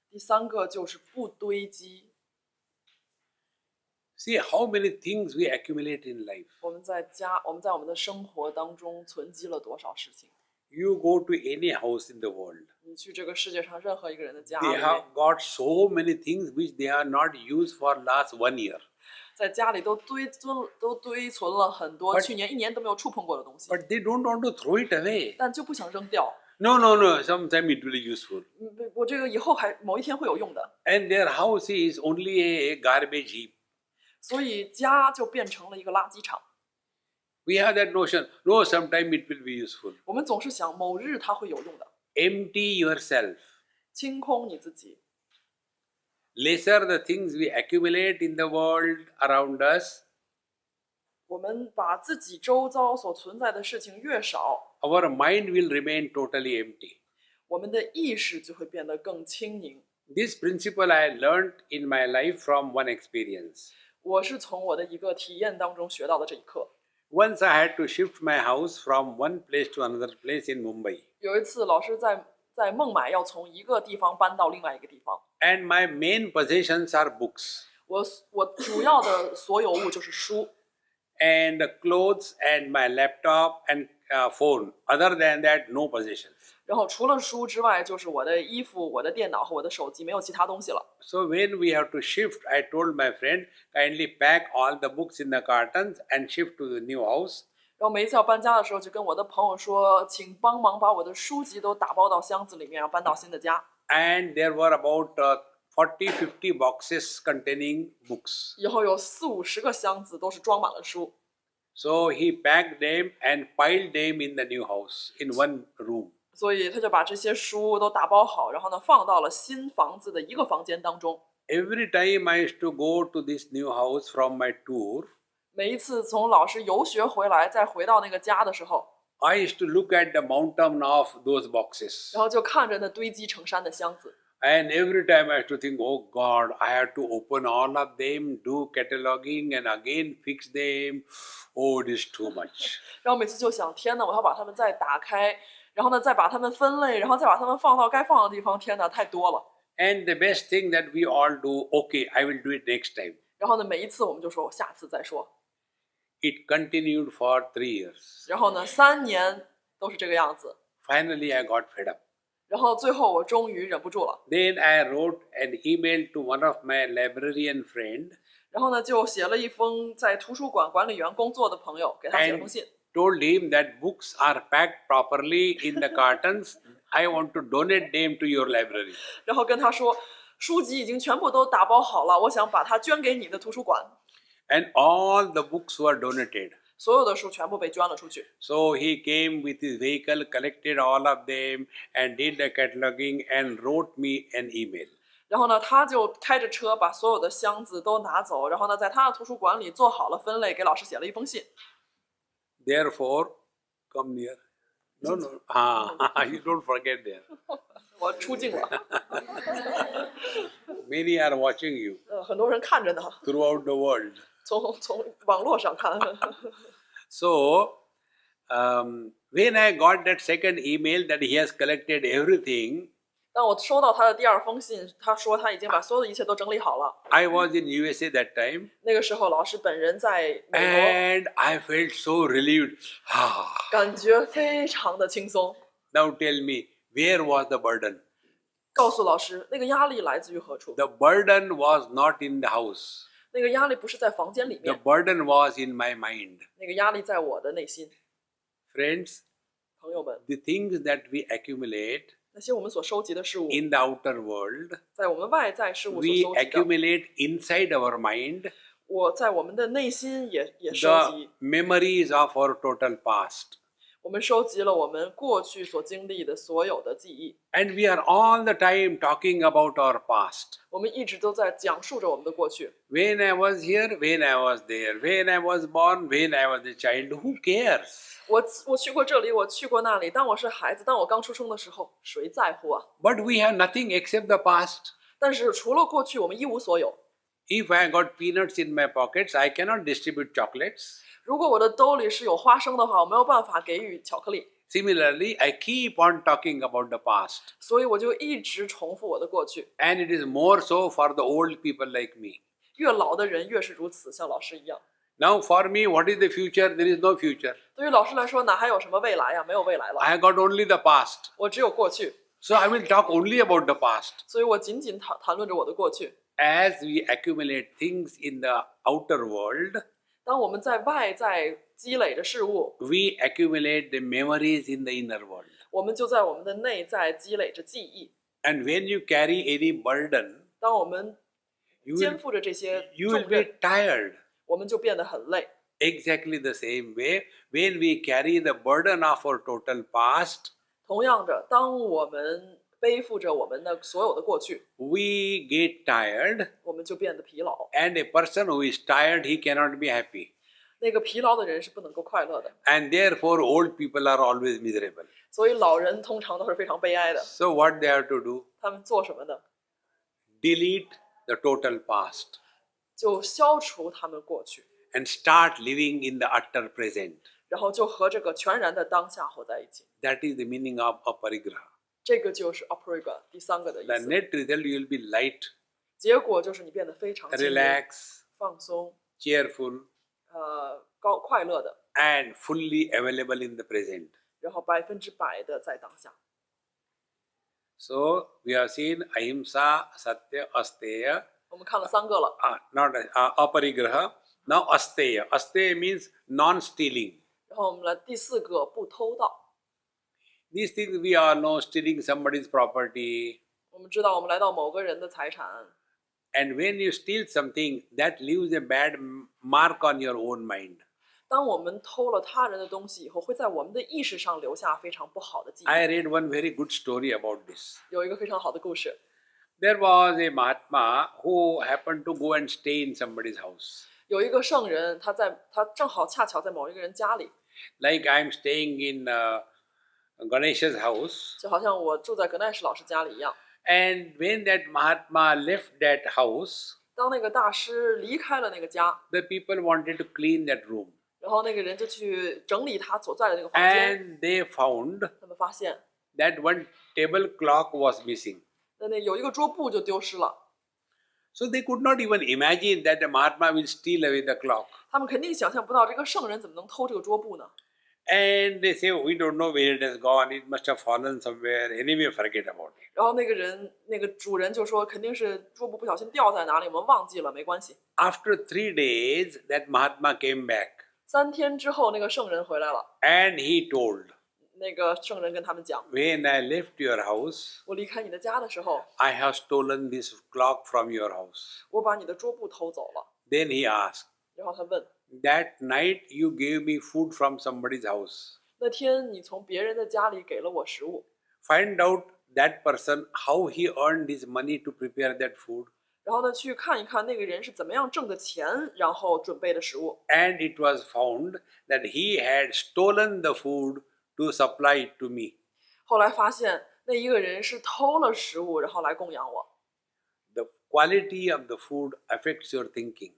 第三个就是不堆积。
See how many things we accumulate in life.
我们在我们的生活当中存积了多少事情？
You go to any house in the world.
你去这个世界上任何一个人的家
They
里
have
面，
got so many things which they are not used for last 1 year.
在家里都堆存了很多去年1年都没有触碰过的东西，
But they don't want to throw it away.
但就不想扔掉。
No, no, no. Sometime it will be useful.
我这个以后还某一天会有用的，
And their house is only a garbage heap.
所以家就变成了一个垃圾场。
We have that notion. No, sometime it will be useful.
我们总是想某日它会有用的，
Empty yourself.
清空你自己。
Lesser the things we accumulate in the world around us,
我们把自己周遭所存在的事情越少，
our mind will remain totally empty.
我们的意识就会变得更轻盈。
This principle I learned in my life from one experience.
我是从我的一个体验当中学到的这一课。
Once I had to shift my house from one place to another place in Mumbai.
有一次，老师在孟买要从一个地方搬到另外一个地方，
And my main possessions are books
我主要的所有物就是书，
and clothes and my laptop and phone. Other than that, no possessions.
然后除了书之外，就是我的衣服、我的电脑和我的手机，没有其他东西了。
So when we have to shift, I told my friend, kindly pack all the books in the cartons and shift to the new house.
然后每一次要搬家的时候，就跟我的朋友说，请帮忙把我的书籍都打包到箱子里面，然后搬到新的家。
And there were about 40-50 boxes containing books.
以后有40-50个箱子都是装满了书，
So he packed them and piled them in the new house in one room.
所以他就把这些书都打包好，然后呢放到了新房子的一个房间当中。
Every time I used to go to this new house from my tour,
每一次从老师游学回来，再回到那个家的时候，
I used to look at the mountain of those boxes.
然后就看着那堆积成山的箱子，
And every time I used to think, oh God, I have to open all of them, do cataloging and again fix them. Oh, it is too much.
然后每次就想，天哪，我要把它们再打开，然后呢再把它们分类，然后再把它们放到该放的地方。天哪，太多了。
And the best thing that we all do, okay, I will do it next time.
然后呢，每一次我们就说，我下次再说。
It continued for 3 years.
然后呢，3年都是这个样子。
Finally, I got fed up.
然后最后我终于忍不住了，
Then I wrote an email to one of my librarian friend
然后呢就写了一封在图书馆管理员工作的朋友，给他写了封
and
信，
told him that books are packed properly in the cartons. I want to donate them to your library.
然后跟他说，书籍已经全部都打包好了，我想把它捐给你的图书馆。
And all the books were donated.
所有的书全部被捐了出去。
So he came with his vehicle, collected all of them, and did the cataloging and wrote me an email.
然后呢，他就开着车把所有的箱子都拿走，然后呢，在他的图书馆里做好了分类，给老师写了一封信。
Therefore, come near. No, no. You don't forget there.
我出镜了，
Many are watching you
很多人看着呢，
throughout the world.
从网络上看。
So, when I got that second email that he has collected everything,
当我收到他的第2封信，他说他已经把所有的一切都整理好了。
I was in USA that time,
那个时候，老师本人在美国，
and I felt so relieved.
感觉非常的轻松。
Now tell me, where was the burden?
告诉老师，那个压力来自于何处？
The burden was not in the house.
那个压力不是在房间里
The
面，
burden was in my mind.
那个压力在我的内心。
Friends,
朋友们，
the things that we accumulate
那些我们所收集的事物，
in the outer world,
在我们外在事物所
we
收集的，
accumulate inside our mind
我在我们的内心也收
the
集。
memories of our total past.
我们收集了我们过去所经历的所有的记忆，
And we are all the time talking about our past.
我们一直都在讲述着我们的过去。
When I was here, when I was there, when I was born, when I was a child, who cares?
我去过这里，我去过那里。当我是孩子，当我刚出生的时候，谁在乎啊？
But we have nothing except the past.
但是除了过去，我们一无所有。
If I got peanuts in my pockets, I cannot distribute chocolates.
如果我的兜里是有花生的话，我没有办法给予巧克力，
Similarly, I keep on talking about the past.
所以我就一直重复我的过去。
And it is more so for the old people like me.
越老的人越是如此，像老师一样。
Now, for me, what is the future? There is no future.
对于老师来说，哪还有什么未来呀？没有未来了，
I have got only the past.
我只有过去。
So I will talk only about the past.
所以我仅仅谈论着我的过去。
As we accumulate things in the outer world,
当我们在外在积累着事物，
we accumulate the memories in the inner world.
我们就在我们的内在积累着记忆。
And when you carry any burden,
当我们
you
肩
will,
负着这些
you will
重
be
任，
tired.
我们就变得很累。
Exactly the same way, when we carry the burden of our total past,
同样的，当我们背负着我们的所有的过去，
we get tired.
我们就变得疲劳。
And a person who is tired, he cannot be happy.
那个疲劳的人是不能够快乐的，
And therefore, old people are always miserable.
所以老人通常都是非常悲哀的。
So what they have to do?
他们做什么呢？
Delete the total past
就消除他们过去，
and start living in the utter present.
然后就和这个全然的当下活在一起。
That is the meaning of aparigraha.
这个就是 aparigraha 第三个的意
The
思。
net result, you will be light,
结果就是你变得非常轻盈、
relaxed,
放松、
cheerful,
快乐的，
and fully available in the present.
然后100%的在当下。
So we have seen ahimsa, satya, asteya.
我们看了3个了，
Not aparigraha. Now asteya. Asteya means non-stealing.
然后我们来第4个不偷盗。
These things we all know, stealing somebody's property.
我们知道，我们来到某个人的财产，
And when you steal something, that leaves a bad mark on your own mind.
当我们偷了他人的东西以后，会在我们的意识上留下非常不好的记忆。
I read one very good story about this.
有一个非常好的故事，
There was a Mahatma who happened to go and stay in somebody's house.
有一个圣人，他正好恰巧在某一个人家里，
Like I'm staying in Ganesha's house.
就好像我住在格奈什老师家里一样。
And when that Mahatma left that house,
当那个大师离开了那个家，
the people wanted to clean that room.
然后那个人就去整理他所在的那个房间，
And they found
他们发现
that one table clock was missing.
那有一个桌布就丢失了。
So they could not even imagine that the Mahatma will steal away the clock.
他们肯定想象不到这个圣人怎么能偷这个桌布呢？
And they say, we don't know where it has gone. It must have fallen somewhere. Anyway, forget about it.
然后那个主人就说，肯定是桌布不小心掉在哪里，我们忘记了，没关系。
After 3 days, that Mahatma came back.
3天之后，那个圣人回来了，
And he told,
那个圣人跟他们讲，
when I left your house,
我离开你的家的时候，
I have stolen this clock from your house.
我把你的桌布偷走了。
Then he asked,
然后他问，
that night you gave me food from somebody's house.
那天你从别人的家里给了我食物，
Find out that person, how he earned his money to prepare that food.
然后呢去看一看那个人是怎么样挣的钱，然后准备的食物。
And it was found that he had stolen the food to supply it to me.
后来发现那一个人是偷了食物，然后来供养我，
The quality of the food affects your thinking.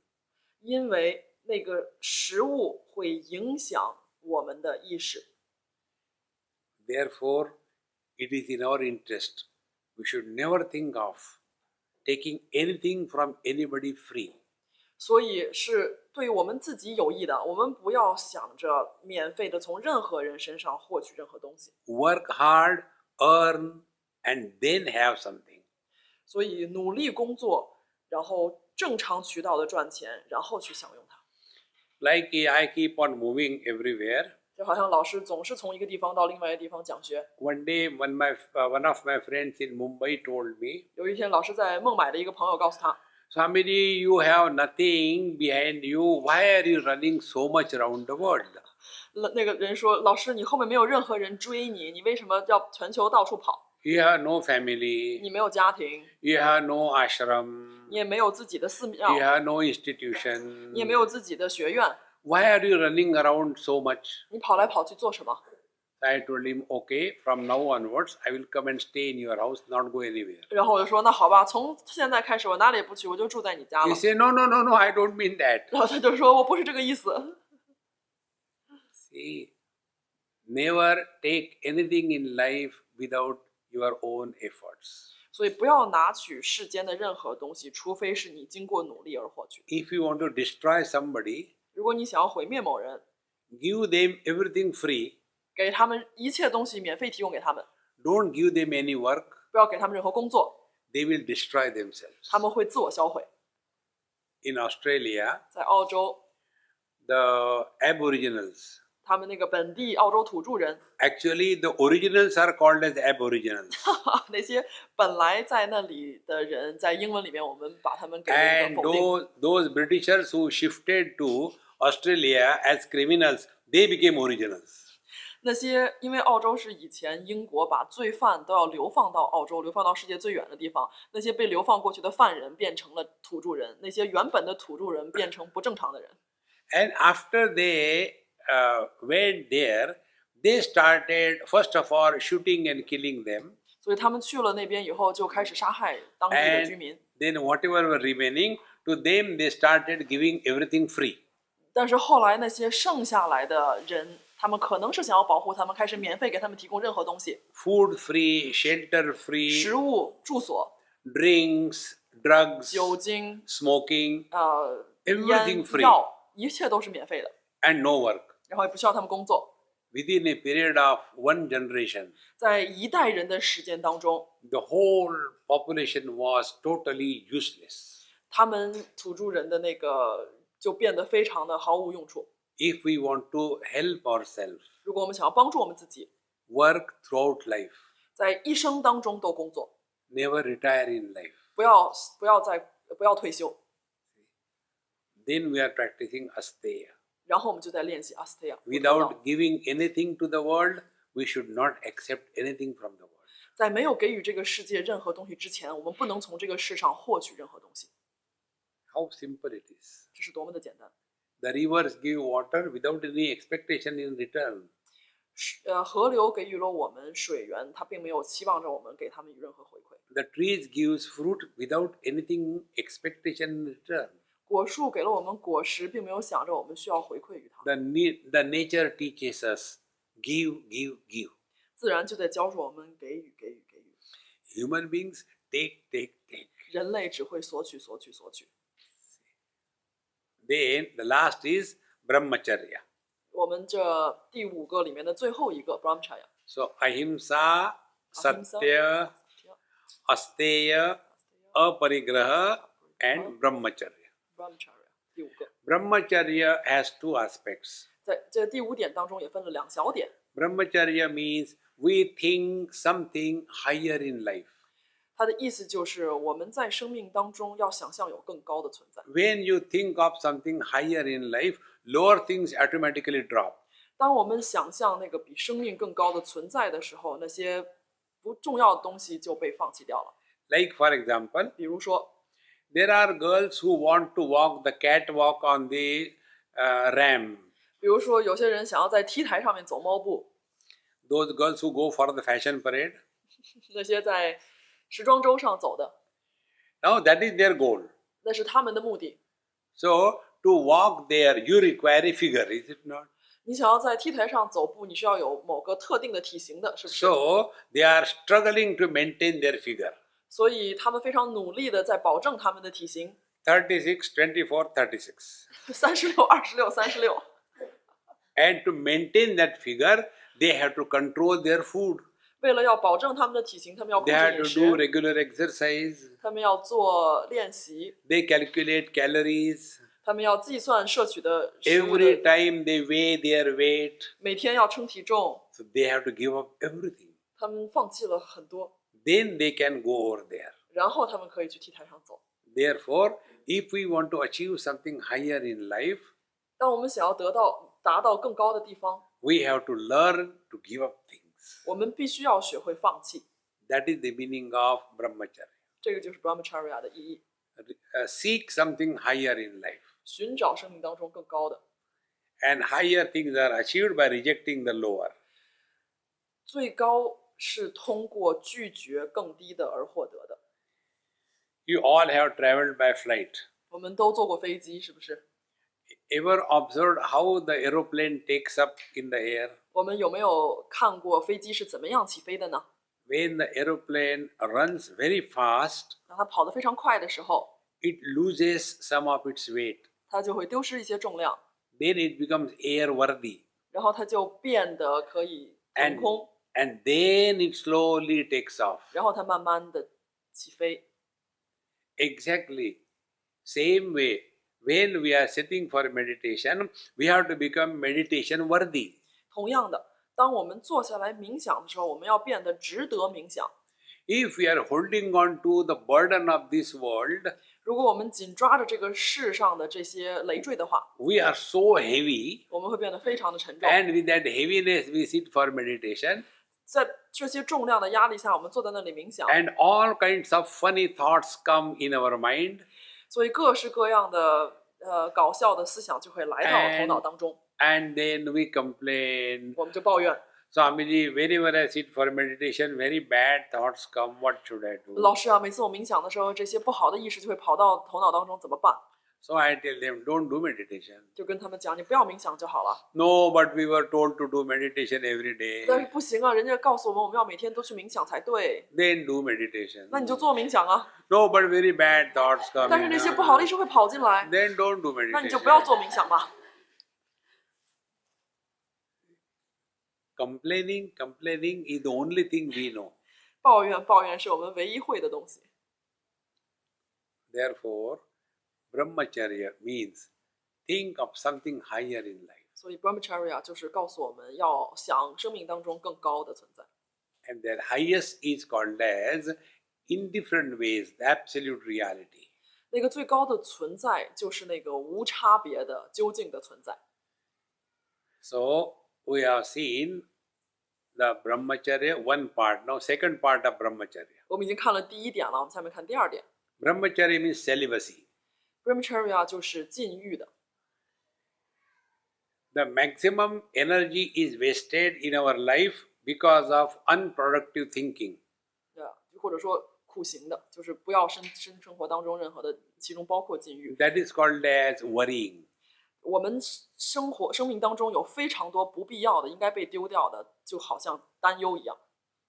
因为那个食物会影响我们的意识。
Therefore, it is in our interest. We should never think of taking anything from anybody free.
所以是对我们自己有益的，我们不要想着免费的从任何人身上获取任何东西。
Work hard, earn, and then have something.
所以努力工作，然后正常渠道的赚钱，然后去享用它。
Like I keep on moving everywhere.
就好像老师总是从一个地方到另外一个地方讲学。
One day, one of my friends in Mumbai told me,
有一天，老师在孟买的一个朋友告诉他，
Swamiji, you have nothing behind you. Why are you running so much around the world?
那个人说：“老师，你后面没有任何人追你，你为什么要全球到处跑？
You have no family.
你没有家庭，
You have no ashram.
你也没有自己的寺庙，
You have no institution.
你也没有自己的学院，
Why are you running around so much?
你跑来跑去做什么？”
I told him, okay, from now onwards, I will come and stay in your house, not go anywhere.
然后我就说：“那好吧，从现在开始我哪里也不去，我就住在你家
He
了。
said, no, no, no, no, I don't mean that. ”
然后他就说：“我不是这个意思。
See, never take anything in life without your own efforts. ”
所以不要拿取世间的任何东西，除非是你经过努力而获取。
If you want to destroy somebody,
如果你想要毁灭某人，
give them everything free.
给他们一切东西免费提供给他们，
don't give them any work,
不要给他们任何工作，
they will destroy themselves.
他们会自我销毁。
In Australia,
在澳洲，
the Aboriginals,
他们那个本地澳洲土著人，
actually the originals are called as Aboriginals.
那些本来在那里的人，在英文里面我们把他们给了一
And
个否定。
those Britishers who shifted to Australia as criminals, they became originals.
那些因为澳洲是以前英国把罪犯都要流放到澳洲，流放到世界最远的地方，那些被流放过去的犯人变成了土著人，那些原本的土著人变成不正常的人。
And after they went there, they started first of all shooting and killing them.
所以他们去了那边以后，就开始杀害当地的居
And
民。
then whatever were remaining, to them they started giving everything free.
但是后来那些剩下来的人，他们可能是想要保护他们，开始免费给他们提供任何东西，
Food free, shelter
食
free,
物、住所、
drinks, drugs,
酒精、
smoking,
烟
everything free.
药，一切都是免费的，
and no work.
然后也不需要他们工作。
Within a period of one generation,
在一代人的时间当中，
the whole population was totally useless.
他们土著人的那个就变得非常的毫无用处。
If we want to help ourselves,
如果我们想要帮助我们自己，
work throughout life,
在一生当中都工作，
never retire in life,
不要退休，
then we are practicing asteya.
然后我们就在练习阿斯特亚。
Without giving anything to the world, we should not accept anything from the world.
在没有给予这个世界任何东西之前，我们不能从这个世上获取任何东西。
How simple it is.
这是多么的简单。
The rivers give water without any expectation in return.
河流给予了我们水源，它并没有期望着我们给他们以任何回馈。
The trees gives fruit without anything expectation in return.
果树给了我们果实，并没有想着我们需要回馈于它。
The nature teaches us give, give, give.
自然就在教着我们给予，给予，给予。
Human beings take, take, take.
人类只会索取，索取，索取。
Then the last is brahmacharya.
我们这第5个里面的最后一个 brahmacharya，
So ahimsa, satya, asteya, aparigraha, and brahmacharya.
brahmacharya 第5个，
Brahmacharya has two aspects.
在这第5点当中也分了2小点。
Brahmacharya means we think something higher in life.
它的意思就是我们在生命当中要想象有更高的存在。
When you think of something higher in life, lower things automatically drop.
当我们想象那个比生命更高的存在的时候，那些不重要的东西就被放弃掉了。
Like for example,
比如说，
there are girls who want to walk the catwalk on the ram.
比如说有些人想要在 T 台上面走猫步，
Those girls who go for the fashion parade.
那些在时装周上走的，
Now that is their goal.
那是他们的目的。
So to walk there, you require a figure, is it not?
你想要在 T 台上走步，你是要有某个特定的体型的，是不是？
So they are struggling to maintain their figure.
所以他们非常努力的在保证他们的体型。
36, 24, 36.
36、26、36。
And to maintain that figure, they have to control their food.
为了要保证他们的体型，他们要控
They
制
have
饮
to
食，
do regular exercise.
他们要做练习，
They calculate calories.
他们要计算摄取的食物
Every
的，
time they weigh their weight.
每天要称体重。
So they have to give up everything.
他们放弃了很多，
Then they can go over there.
然后他们可以去 T 台上走。
Therefore, if we want to achieve something higher in life,
当我们想要达到更高的地方，
we have to learn to give up things.
我们必须要学会放弃。
That is the meaning of brahmacharya.
这个就是 brahmacharya 的意义，
Seek something higher in life.
寻找生命当中更高的。
And higher things are achieved by rejecting the lower.
最高是通过拒绝更低的而获得的。
You all have traveled by flight.
我们都坐过飞机，是不是？
Ever observed how the aeroplane takes up in the air?
我们有没有看过飞机是怎么样起飞的呢？
When the aeroplane runs very fast,
当它跑得非常快的时候，
it loses some of its weight.
它就会丢失一些重量，
Then it becomes airworthy.
然后它就变得可以腾空，
and then it slowly takes off.
然后它慢慢的起飞。
Exactly. Same way, when we are sitting for meditation, we have to become meditation worthy.
同样的，当我们坐下来冥想的时候，我们要变得值得冥想。
If we are holding on to the burden of this world,
如果我们紧抓着这个世上的这些累赘的话，
we are so heavy,
我们会变得非常的沉重。
and with that heaviness we sit for meditation,
在这些重量的压力下，我们坐在那里冥想，
and all kinds of funny thoughts come in our mind,
所以各式各样的搞笑的思想就会来到头脑当中，
and then we complain.
我们就抱怨。
Swamiji, whenever I sit for meditation, very bad thoughts come. What should I do?
老师啊，每次我冥想的时候，这些不好的意识就会跑到头脑当中，怎么办？
So I tell them, don't do meditation.
就跟他们讲，你不要冥想就好了。
No, but we were told to do meditation every
但是
day.
不行啊，人家告诉我们，我们要每天都去冥想才对。
Then do meditation.
那你就做冥想啊。
No, but very bad thoughts come.
但是那些不好的意识会跑进来，
Then don't do
那你就不要
meditation.
做冥想吧。
Complaining is the only thing we know.
抱怨是我们唯一会的东西。
Therefore, brahmacharya means think of something higher in life.
所以 brahmacharya 就是告诉我们要想生命当中更高的存在。
And that highest is called as, in different ways, the absolute reality.
那个最高的存在就是那个无差别的究竟的存在。
So, we have seen the brahmacharya, one part. Now, second part of brahmacharya.
我们已经看了第一点了，我们下面看第二点。
Brahmacharya means celibacy.
brahmacharya 就是禁欲的。
The maximum energy is wasted in our life because of unproductive thinking.
或者说苦行的，就是不要生活当中任何的，其中包括禁欲。
That is called as worrying.
我们生命当中有非常多不必要的、应该被丢掉的，就好像担忧一样。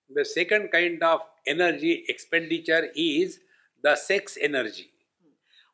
The second kind of energy expenditure is the sex energy.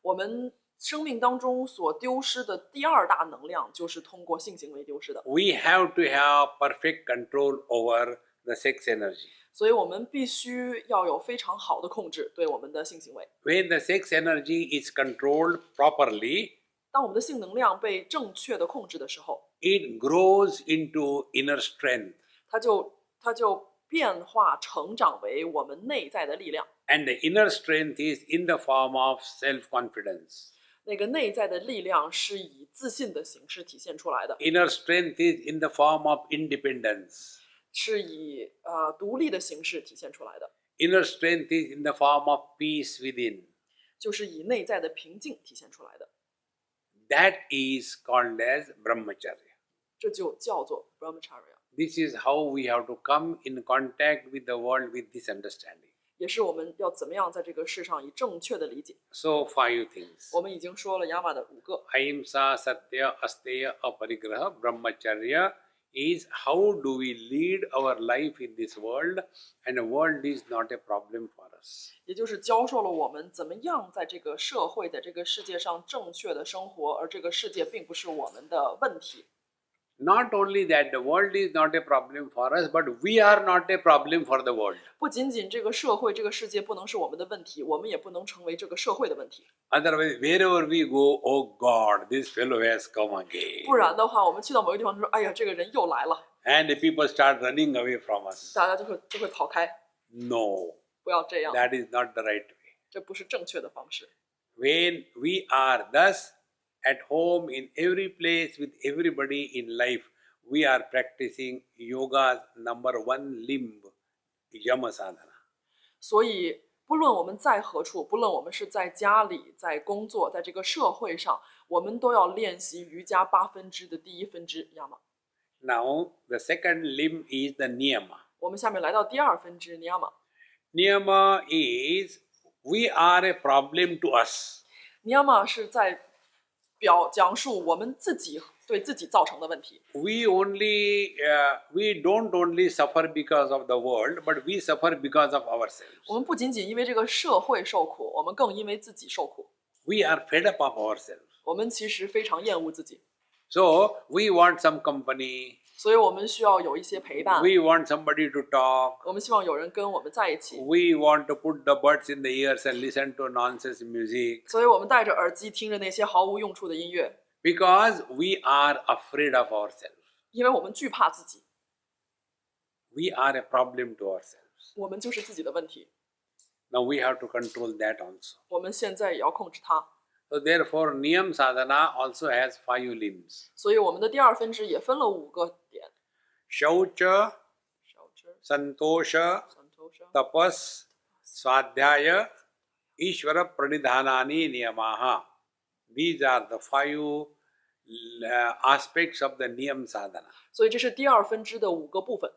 我们生命当中所丢失的第二大能量，就是通过性行为丢失的。
We have to have perfect control over the sex energy.
所以我们必须要有非常好的控制对我们的性行为。
When the sex energy is controlled properly,
当我们的性能量被正确的控制的时候，
it grows into inner strength.
它就变化成长为我们内在的力量。
And the inner strength is in the form of self-confidence.
那个内在的力量是以自信的形式体现出来的，
Inner strength is in the form of independence.
是以独立的形式体现出来的，
Inner strength is in the form of peace within.
就是以内在的平静体现出来的。
That is called as brahmacharya.
这就叫做 brahmacharya，
This is how we have to come in contact with the world with this understanding.
也是我们要怎么样在这个世上以正确的理解。
So, 5 things.
我们已经说了 Yama 的5个，
Ahimsa, Satya, Asteya, Aparigraha, Brahmacharya is how do we lead our life in this world, and the world is not a problem for us.
也就是教授了我们怎么样在这个社会的这个世界上正确的生活，而这个世界并不是我们的问题。
Not only that, the world is not a problem for us, but we are not a problem for the world.
不仅仅这个社会、这个世界不能是我们的问题，我们也不能成为这个社会的问题。
Otherwise, wherever we go, oh God, this fellow has come again.
不然的话，我们去到某个地方就说：“哎呀，这个人又来了。
And the people start running away from ” us.
大家就会跑开，
No,
不要这样，
that is not the right way.
这不是正确的方式。
When we are thus at home in every place with everybody in life, we are practicing yoga's number 1 limb, Yama sadhana.
所以，不论我们在何处，不论我们是在家里、在工作、在这个社会上，我们都要练习瑜伽8分支的第1分支 Yama。
Now, the second limb is the Niyama.
我们下面来到第2分支 Niyama。
Niyama is, we are a problem to us.
Niyama 是在讲述我们自己对自己造成的问题。
We don't only suffer because of the world, but we suffer because of ourselves.
我们不仅仅因为这个社会受苦，我们更因为自己受苦。
We are fed up of ourselves.
我们其实非常厌恶自己，
So, we want some company.
所以我们需要有一些陪伴。
We want somebody to talk.
我们希望有人跟我们在一起，
We want to put the buds in the ears and listen to nonsense music.
所以我们戴着耳机听着那些毫无用处的音乐，
Because we are afraid of ourselves.
因为我们惧怕自己，
We are a problem to ourselves.
我们就是自己的问题。
Now we have to control that also.
我们现在也要控制它。
So therefore, Niyam sadhana also has 5 limbs.
所以我们的第二分支也分了5个点：
Shaucha, Santosha, Tapas, Swadhyaya, Ishvara Pranidhanani Niyamaha. These are the 5 aspects of the Niyam sadhana.
所以这是第二分支的5个部分。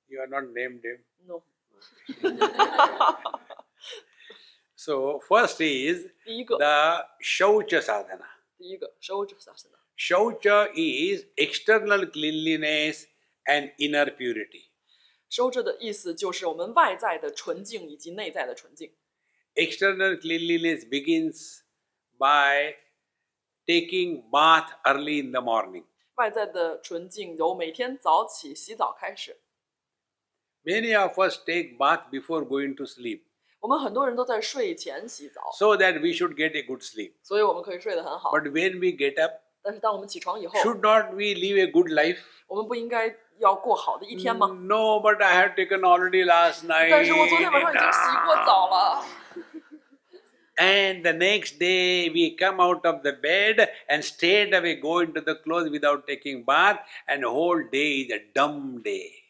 You are not named him.
No.
So first is
第一个，
the Shaucha sadhana.
第一个收着萨斯纳。
Shaucha is external cleanliness and inner purity.
收着的意思就是我们外在的纯净以及内在的纯净。
External cleanliness begins by taking bath early in the morning.
外在的纯净由每天早起洗澡开始。
Many of us take bath before going to sleep
我们很多人都在睡前洗澡，
so that we should get a good sleep.
所以我们可以睡得很好。
But when we get up,
但是当我们起床以后，
should not we live a good life?
我们不应该要过好的一天吗？
No, but I have taken already last night.
但是我昨天晚上已经洗过澡了。
And the next day we come out of the bed and straight away go into the clothes without taking bath, and the whole day is a dumb day.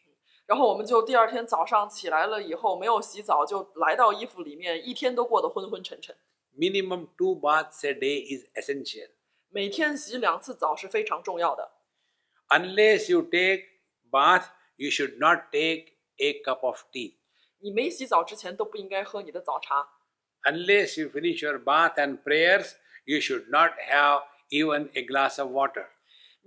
然后我们就第二天早上起来了以后，没有洗澡就来到衣服里面，一天都过得昏昏沉沉。
Minimum 2 baths a day is essential.
每天洗2次澡是非常重要的。
Unless you take bath, you should not take a cup of tea.
你没洗澡之前都不应该喝你的早茶。
Unless you finish your bath and prayers, you should not have even a glass of water.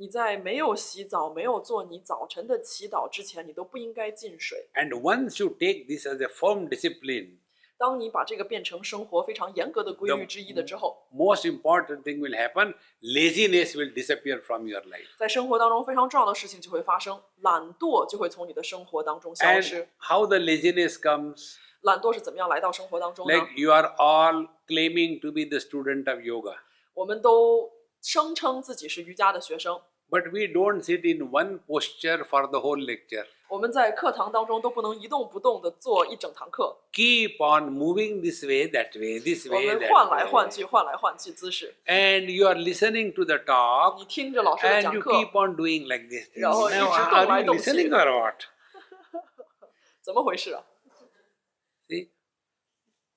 你在没有洗澡、没有做你早晨的祈祷之前，你都不应该进水。
And once you take this as a firm discipline,
当你把这个变成生活非常严格的规律之一的之后，
most important thing will happen, laziness will disappear from your life.
在生活当中非常重要的事情就会发生，懒惰就会从你的生活当中消
And
失。
how the laziness comes?
懒惰是怎么样来到生活当中呢？
Like you are all claiming to be the student of yoga,
我们都声称自己是瑜伽的学生，
but we don't sit in one posture for the whole lecture.
我们在课堂当中都不能一动不动的做一整堂课，
Keep on moving this way, that way, this
我
way,
们
that
换来
way.
换去，换来换去姿势。
And you are listening to the talk,
你听着老师的
and
讲
you
课，
keep on doing like this.
然后一直
Now,
动
are
来
you
动去。
listening or what?
怎么回事啊？
See?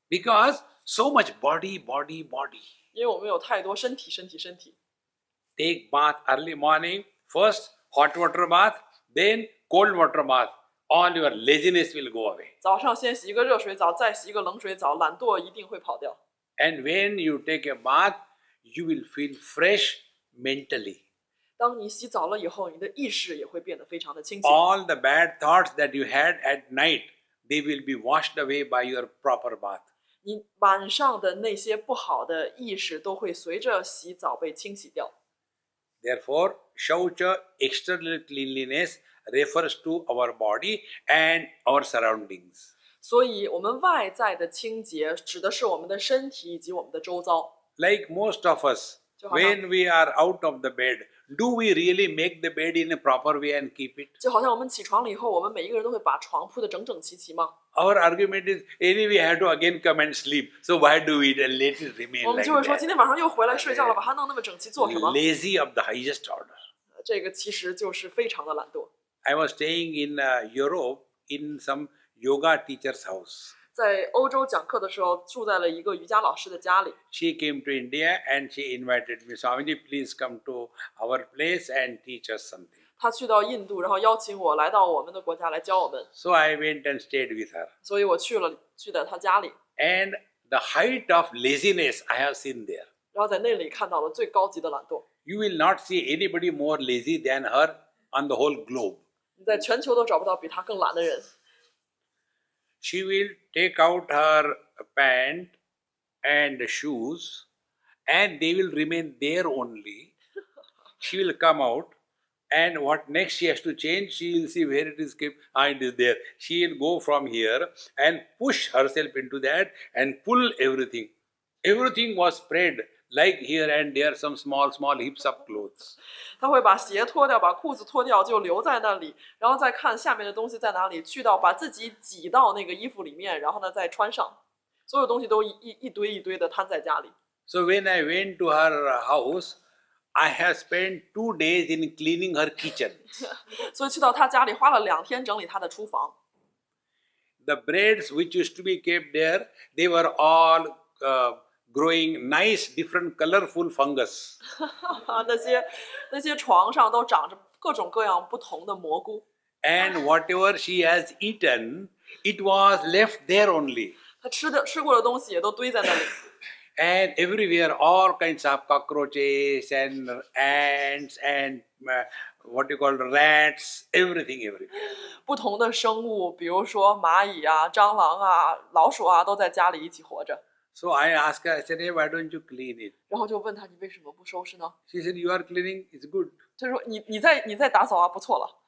Because so much body.
因为我们有太多身体。
Take bath early morning, first hot water bath, then cold water bath. All your laziness will go away.
早上先洗一个热水澡，再洗一个冷水澡，懒惰一定会跑掉。
And when you take a bath, you will feel fresh mentally.
当你洗澡了以后，你的意识也会变得非常的清醒。
All the bad thoughts that you had at night, they will be washed away by your proper bath.
你晚上的那些不好的意识都会随着洗澡被清洗掉。
Therefore, Shaucha, external cleanliness, refers to our body and our surroundings.
所以，我们外在的清洁指的是我们的身体以及我们的周遭。
Like most of us,
就好像
when we are out of the bed, do we really make the bed in a proper way and keep it?
就好像我们起床了以后，我们每一个人都会把床铺得整整齐齐吗？
Our argument is, anyway, I have to again come and sleep. So why do it and let it remain
我们
like
就会说，
that?
今天晚上又回来睡觉了，把它弄那么整齐做什么？
Lazy of the highest order.
这个其实就是非常的懒惰。
I was staying in Europe in some yoga teacher's house.
在欧洲讲课的时候，住在了一个瑜伽老师的家里。
She came to India and she invited me, Swamiji, please come to our place and teach us something.
他去到印度，然后邀请我来到我们的国家来教我们，
So I went and stayed with her.
所以我去到他家里，
And the height of laziness I have seen there.
然后在那里看到了最高级的懒惰。
You will not see anybody more lazy than her on the whole globe.
你在全球都找不到比他更懒的人。
She will take out her pant and shoes and they will remain there only. She will come out And what next she has to change, she will see where it is kept. Ah, it is there. She will go from here and push herself into that and pull everything. Everything was spread like here and there some small heaps of clothes.
他会把鞋脱掉，把裤子脱掉，就留在那里，然后再看下面的东西在哪里，去到把自己挤到那个衣服里面，然后呢再穿上。所有东西都一堆一堆的摊在家里。
So when I went to her house, I have spent 2 days in cleaning her kitchen.
所以去到他家里花了2天整理他的厨房。
The breads which used to be kept there, they were all growing nice, different, colorful fungus.
那些床上都长着各种各样不同的蘑菇。
And whatever she has eaten, it was left there only.
他吃过的东西也都堆在那里。
And everywhere, all kinds of cockroaches and ants and what you call rats, everything.
不同的生物，比如说蚂蚁啊、蟑螂啊、老鼠啊，都在家里一起活着。
So I asked her, I said, hey, why don't you clean it?
然后就问他，你为什么不收拾呢？
She said, you are cleaning, it's good.
他说你在打扫啊，不错了。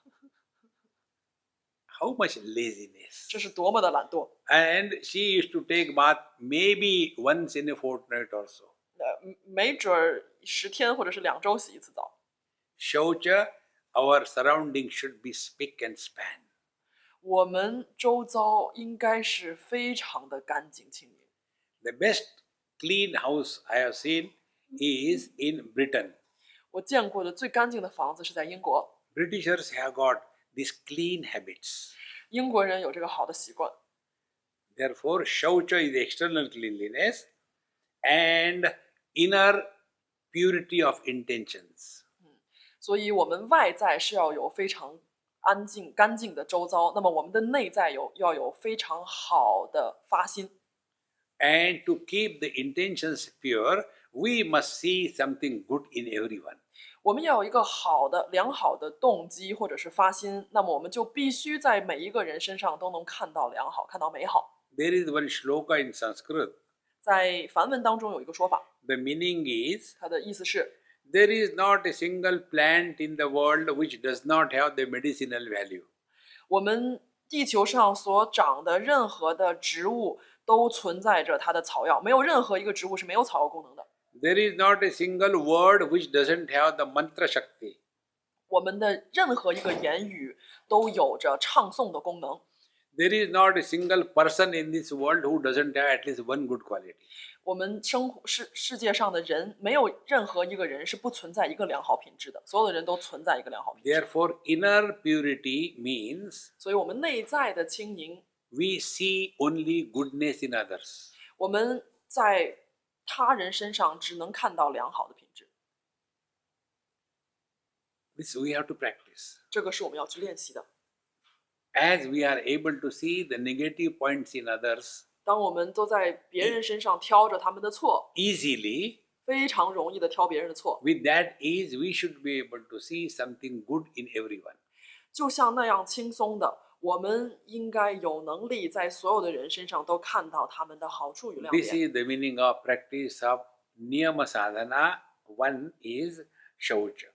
How much laziness.
这是多么的懒惰。
And she used to take bath maybe once in a fortnight or so.
没准10天或者是2周洗一次澡。
Shaucha, our surrounding should be spick and span.
我们周遭应该是非常的干净清明。
The best clean house I have seen is in Britain.
我见过的最干净的房子是在英国。
Britishers have got these clean habits.
英国人有这个好的习惯。
Therefore, Shaucha is external cleanliness and inner purity of intentions.
所以我们外在是要有非常干净的周遭，那么我们的内在要有非常好的发心。
And to keep the intentions pure, we must see something good in everyone.
我们要有一个良好的动机或者是发心，那么我们就必须在每一个人身上都能看到良好，看到美好。
There is one shloka in Sanskrit.
在梵文当中有一个说法，
The meaning is,
它的意思是
there is not a single plant in the world which does not have the medicinal value.
我们地球上所长的任何的植物都存在着它的草药，没有任何一个植物是没有草药功能的。
There is not a single word which doesn't have the mantra shakti.
我们的任何一个言语都有着唱诵的功能。
There is not a single person in this world who doesn't have at least one good quality.
我们世界上的人，没有任何一个人是不存在一个良好品质的，所有的人都存在一个良好品质。
Therefore, inner purity means
所以我们内在的清宁，
we see only goodness in others.
我们在他人身上只能看到良好的品质。
This we have to practice.
这个是我们要去练习的。
As we are able to see the negative points in others
当我们都在别人身上挑着他们的错，
easily,
非常容易的挑别人的错，
with that ease, we should be able to see something good in everyone.
就像那样轻松的，我们应该有能力在所有的人身上都看到他们的好处与亮
This
点。
is the meaning of practice of Niyama sadhana. One is Shaucha.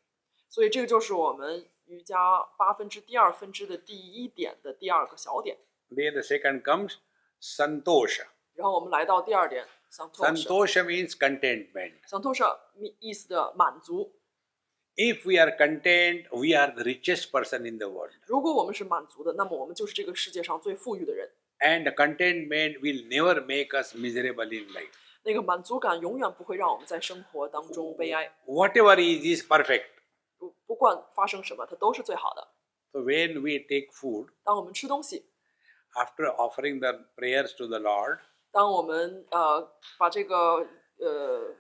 所以这个就是我们瑜伽8分之2分支的第1点的第2个小点。
Then the second comes Santosha.
然后我们来到第2点 ，santosha。
Santosha means contentment.
santosha 意思的满足。
If we are content, we are the richest person in the world.
如果我们是满足的，那么我们就是这个世界上最富裕的人。
And contentment will never make us miserable in life.
那个满足感永远不会让我们在生活当中悲哀。
Whatever is perfect.
不管发生什么，它都是最好的。
So when we take food,
当我们吃东西，
after offering the prayers to the Lord,
当我们把这个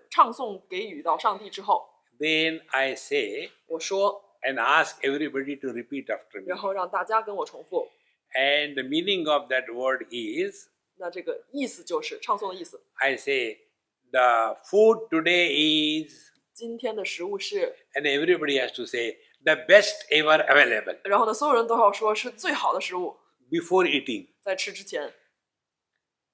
唱诵给予到上帝之后，
then I say
我说，
and ask everybody to repeat after me.
然后让大家跟我重复。
And the meaning of that word is,
那这个意思就是唱诵的意思。
I say, the food today is,
今天的食物是，
and everybody has to say, the best ever available
然后呢，所有人都要说是最好的食物。
before eating.
在吃之前，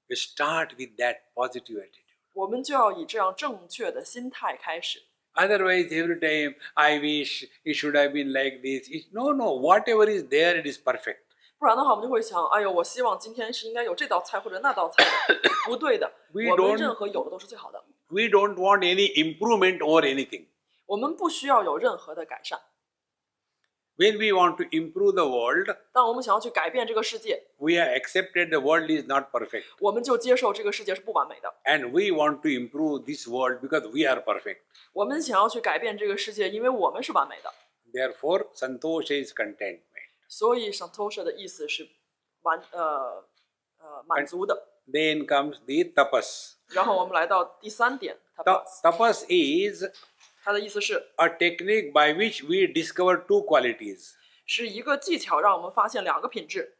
We start with that positive attitude.
我们就要以这样正确的心态开始。
Otherwise, every time I wish it should have been like this. No, whatever is there, it is perfect.
不然的话，我们就会想，哎呦，我希望今天是应该有这道菜或者那道菜的，不对的。
We
我们
don't
任何有的都是最好的，
we don't want any improvement or anything.
我们不需要有任何的改善。
When we want to improve the world,
当我们想要去改变这个世界，
we have accepted the world is not perfect.
我们就接受这个世界是不完美的。
And we want to improve this world because we are perfect.
我们想要去改变这个世界，因为我们是完美的。
Therefore, santosha is contentment.
所以 santosha 的意思是满足的。
Then comes the tapas.
然后我们来到第3点 tapas，
Tapas is
它的意思是
a technique by which we discover two qualities.
是一个技巧，让我们发现2个品质。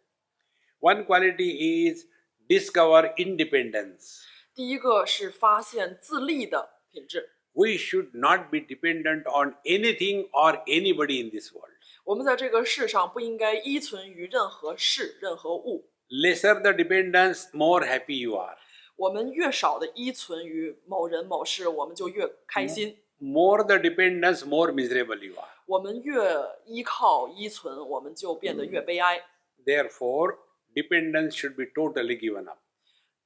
One quality is discover independence.
第一个是发现自立的品质。
We should not be dependent on anything or anybody in this world.
我们在这个世上不应该依存于任何事、任何物。
Lesser the dependence, more happy you are.
我们越少的依存于某人某事，我们就越开心。
More the dependence, more miserable you are.
我们越依靠依存，我们就变得越悲哀。
Therefore, dependence should be totally given up.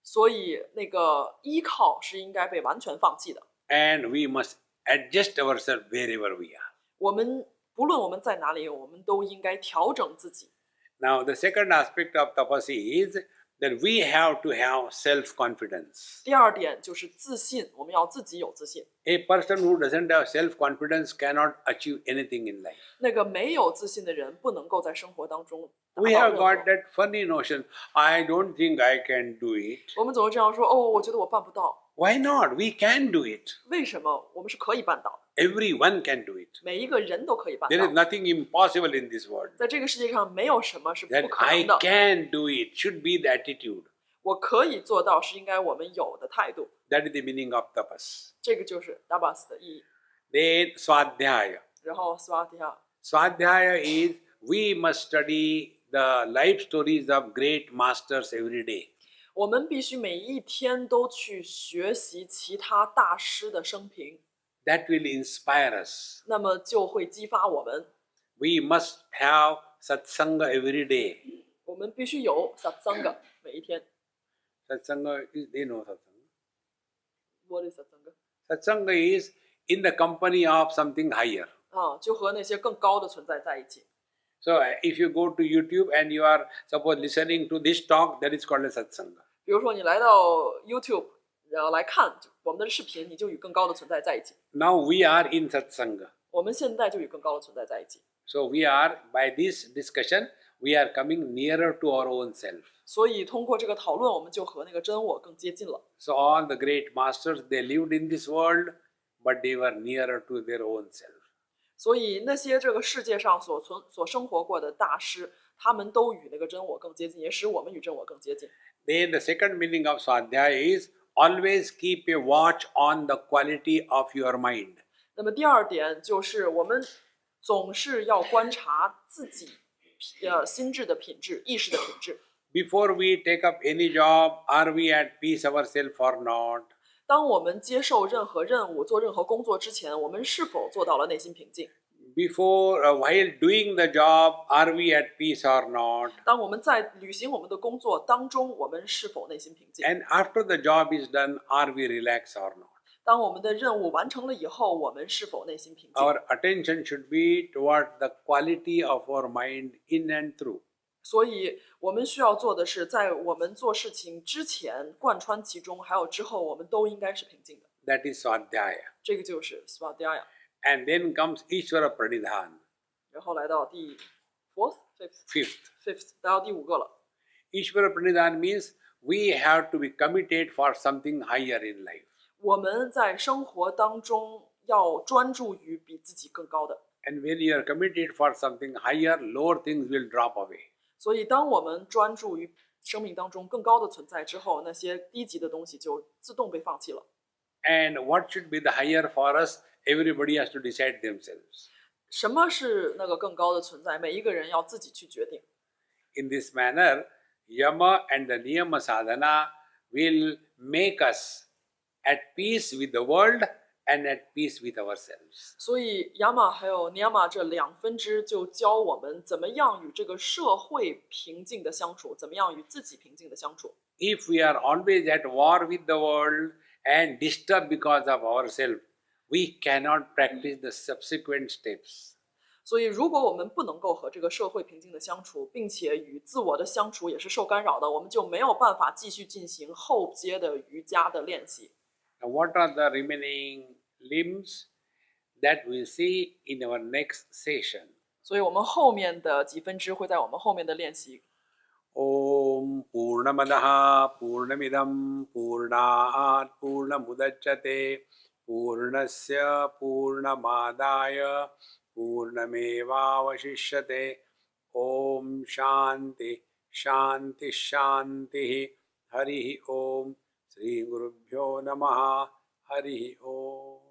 所以，那个依靠是应该被完全放弃的。
And we must adjust ourselves wherever we are.
我们不论我们在哪里，我们都应该调整自己。
Now, the second aspect of tapas is that we have to have self-confidence.
第2点就是自信，我们要自己有自信。
A person who doesn't have self-confidence cannot achieve anything in life.
那个没有自信的人，不能够在生活当中达
We
到
have
任
got
何。
that funny notion, I don't think I can do it.
我们总是这样说，哦，我觉得我办不到。
Why not? We can do it.
为什么？我们是可以办到的，
Everyone can do it.
每一个人都可以办
There is
到。
nothing impossible in this world.
在这个世界上，没有什么是不
That
可
I
能的。
can do it should be the attitude.
我可以做到，是应该我们有的态度。
That is the meaning of tapas.
这个就是 dabas 的意义。
Then swadhyaya.
然后 swadhyaya，
Swadhyaya is we must study the life stories of great masters every day.
我们必须每一天都去学习其他大师的生平，
That will inspire us.
那么就会激发我们。
We must have satsanga every day.
我们必须有 satsanga 每一天。
Satsanga is, they know satsanga.
What is satsanga？
Satsanga is in the company of something higher.
就和那些更高的存在在一起。
So if you go to YouTube and you are suppose listening to this talk, that is called a satsanga.
比如说你来到 YouTube，然后来看我们的视频，你就与更高的存在在一起。
Now we are in satsanga.
我们现在就与更高的存在在一起。
So we are, by this discussion, we are coming nearer to our own self.
所以通过这个讨论，我们就和那个真我更接近了。
So all the great masters, they lived in this world, but they were nearer to their own self.
所以那些这个世界上所生活过的大师，他们都与那个真我更接近，也使我们与真我更接近。
Then the second meaning of swadhyaya is always keep a watch on the quality of your mind.
那么第2点就是我们总是要观察自己心智的品质、意识的品质。
Before we take up any job, are we at peace ourselves or not?
当我们接受任何任务、做任何工作之前，我们是否做到了内心平静？
Before, while doing the job, are we at peace or not?
当我们在履行我们的工作当中，我们是否内心平静？
And after the job is done, are we relaxed or not?
当我们的任务完成了以后，我们是否内心平静？
Our attention should be toward the quality of our mind in and through.
所以我们需要做的是，在我们做事情之前贯穿其中，还有之后，我们都应该是平静的。
That is swadhyaya.
这个就是 swadhyaya。
And then comes Ishvara Pranidhan,
然后来到第 fifth，
fifth.
来到第5个了。
Ishvara Pranidhan means we have to be committed for something higher in life.
我们在生活当中要专注于比自己更高的。
And when you are committed for something higher, lower things will drop away.
所以，当我们专注于生命当中更高的存在之后，那些低级的东西就自动被放弃了。
And what should be the higher for us? Everybody has to decide themselves.
什么是那个更高的存在？每一个人要自己去决定。
In this manner, Yama and the Niyama sadhana will make us at peace with the world and at peace with ourselves.
所以 Yama 还有 Niyama 这2分支就教我们怎么样与这个社会平静的相处，怎么样与自己平静的相处。
If we are always at war with the world and disturbed because of ourselves, we cannot practice the subsequent steps.
所以，如果我们不能够和这个社会平静的相处，并且与自我的相处也是受干扰的，我们就没有办法继续进行后阶的瑜伽的练习。
Now, what are the remaining limbs that we see in our next session?
所以我们后面的几分支会在我们后面的练习。
Om Purnamadaha Purnamidam Purnat Purnamudachyate Purnasya Purnamadaya Purnamevavashishyate. Om Shanti Shanti Shanti. Hari Om. Sri Gurubhyo Namaha. Hari Om.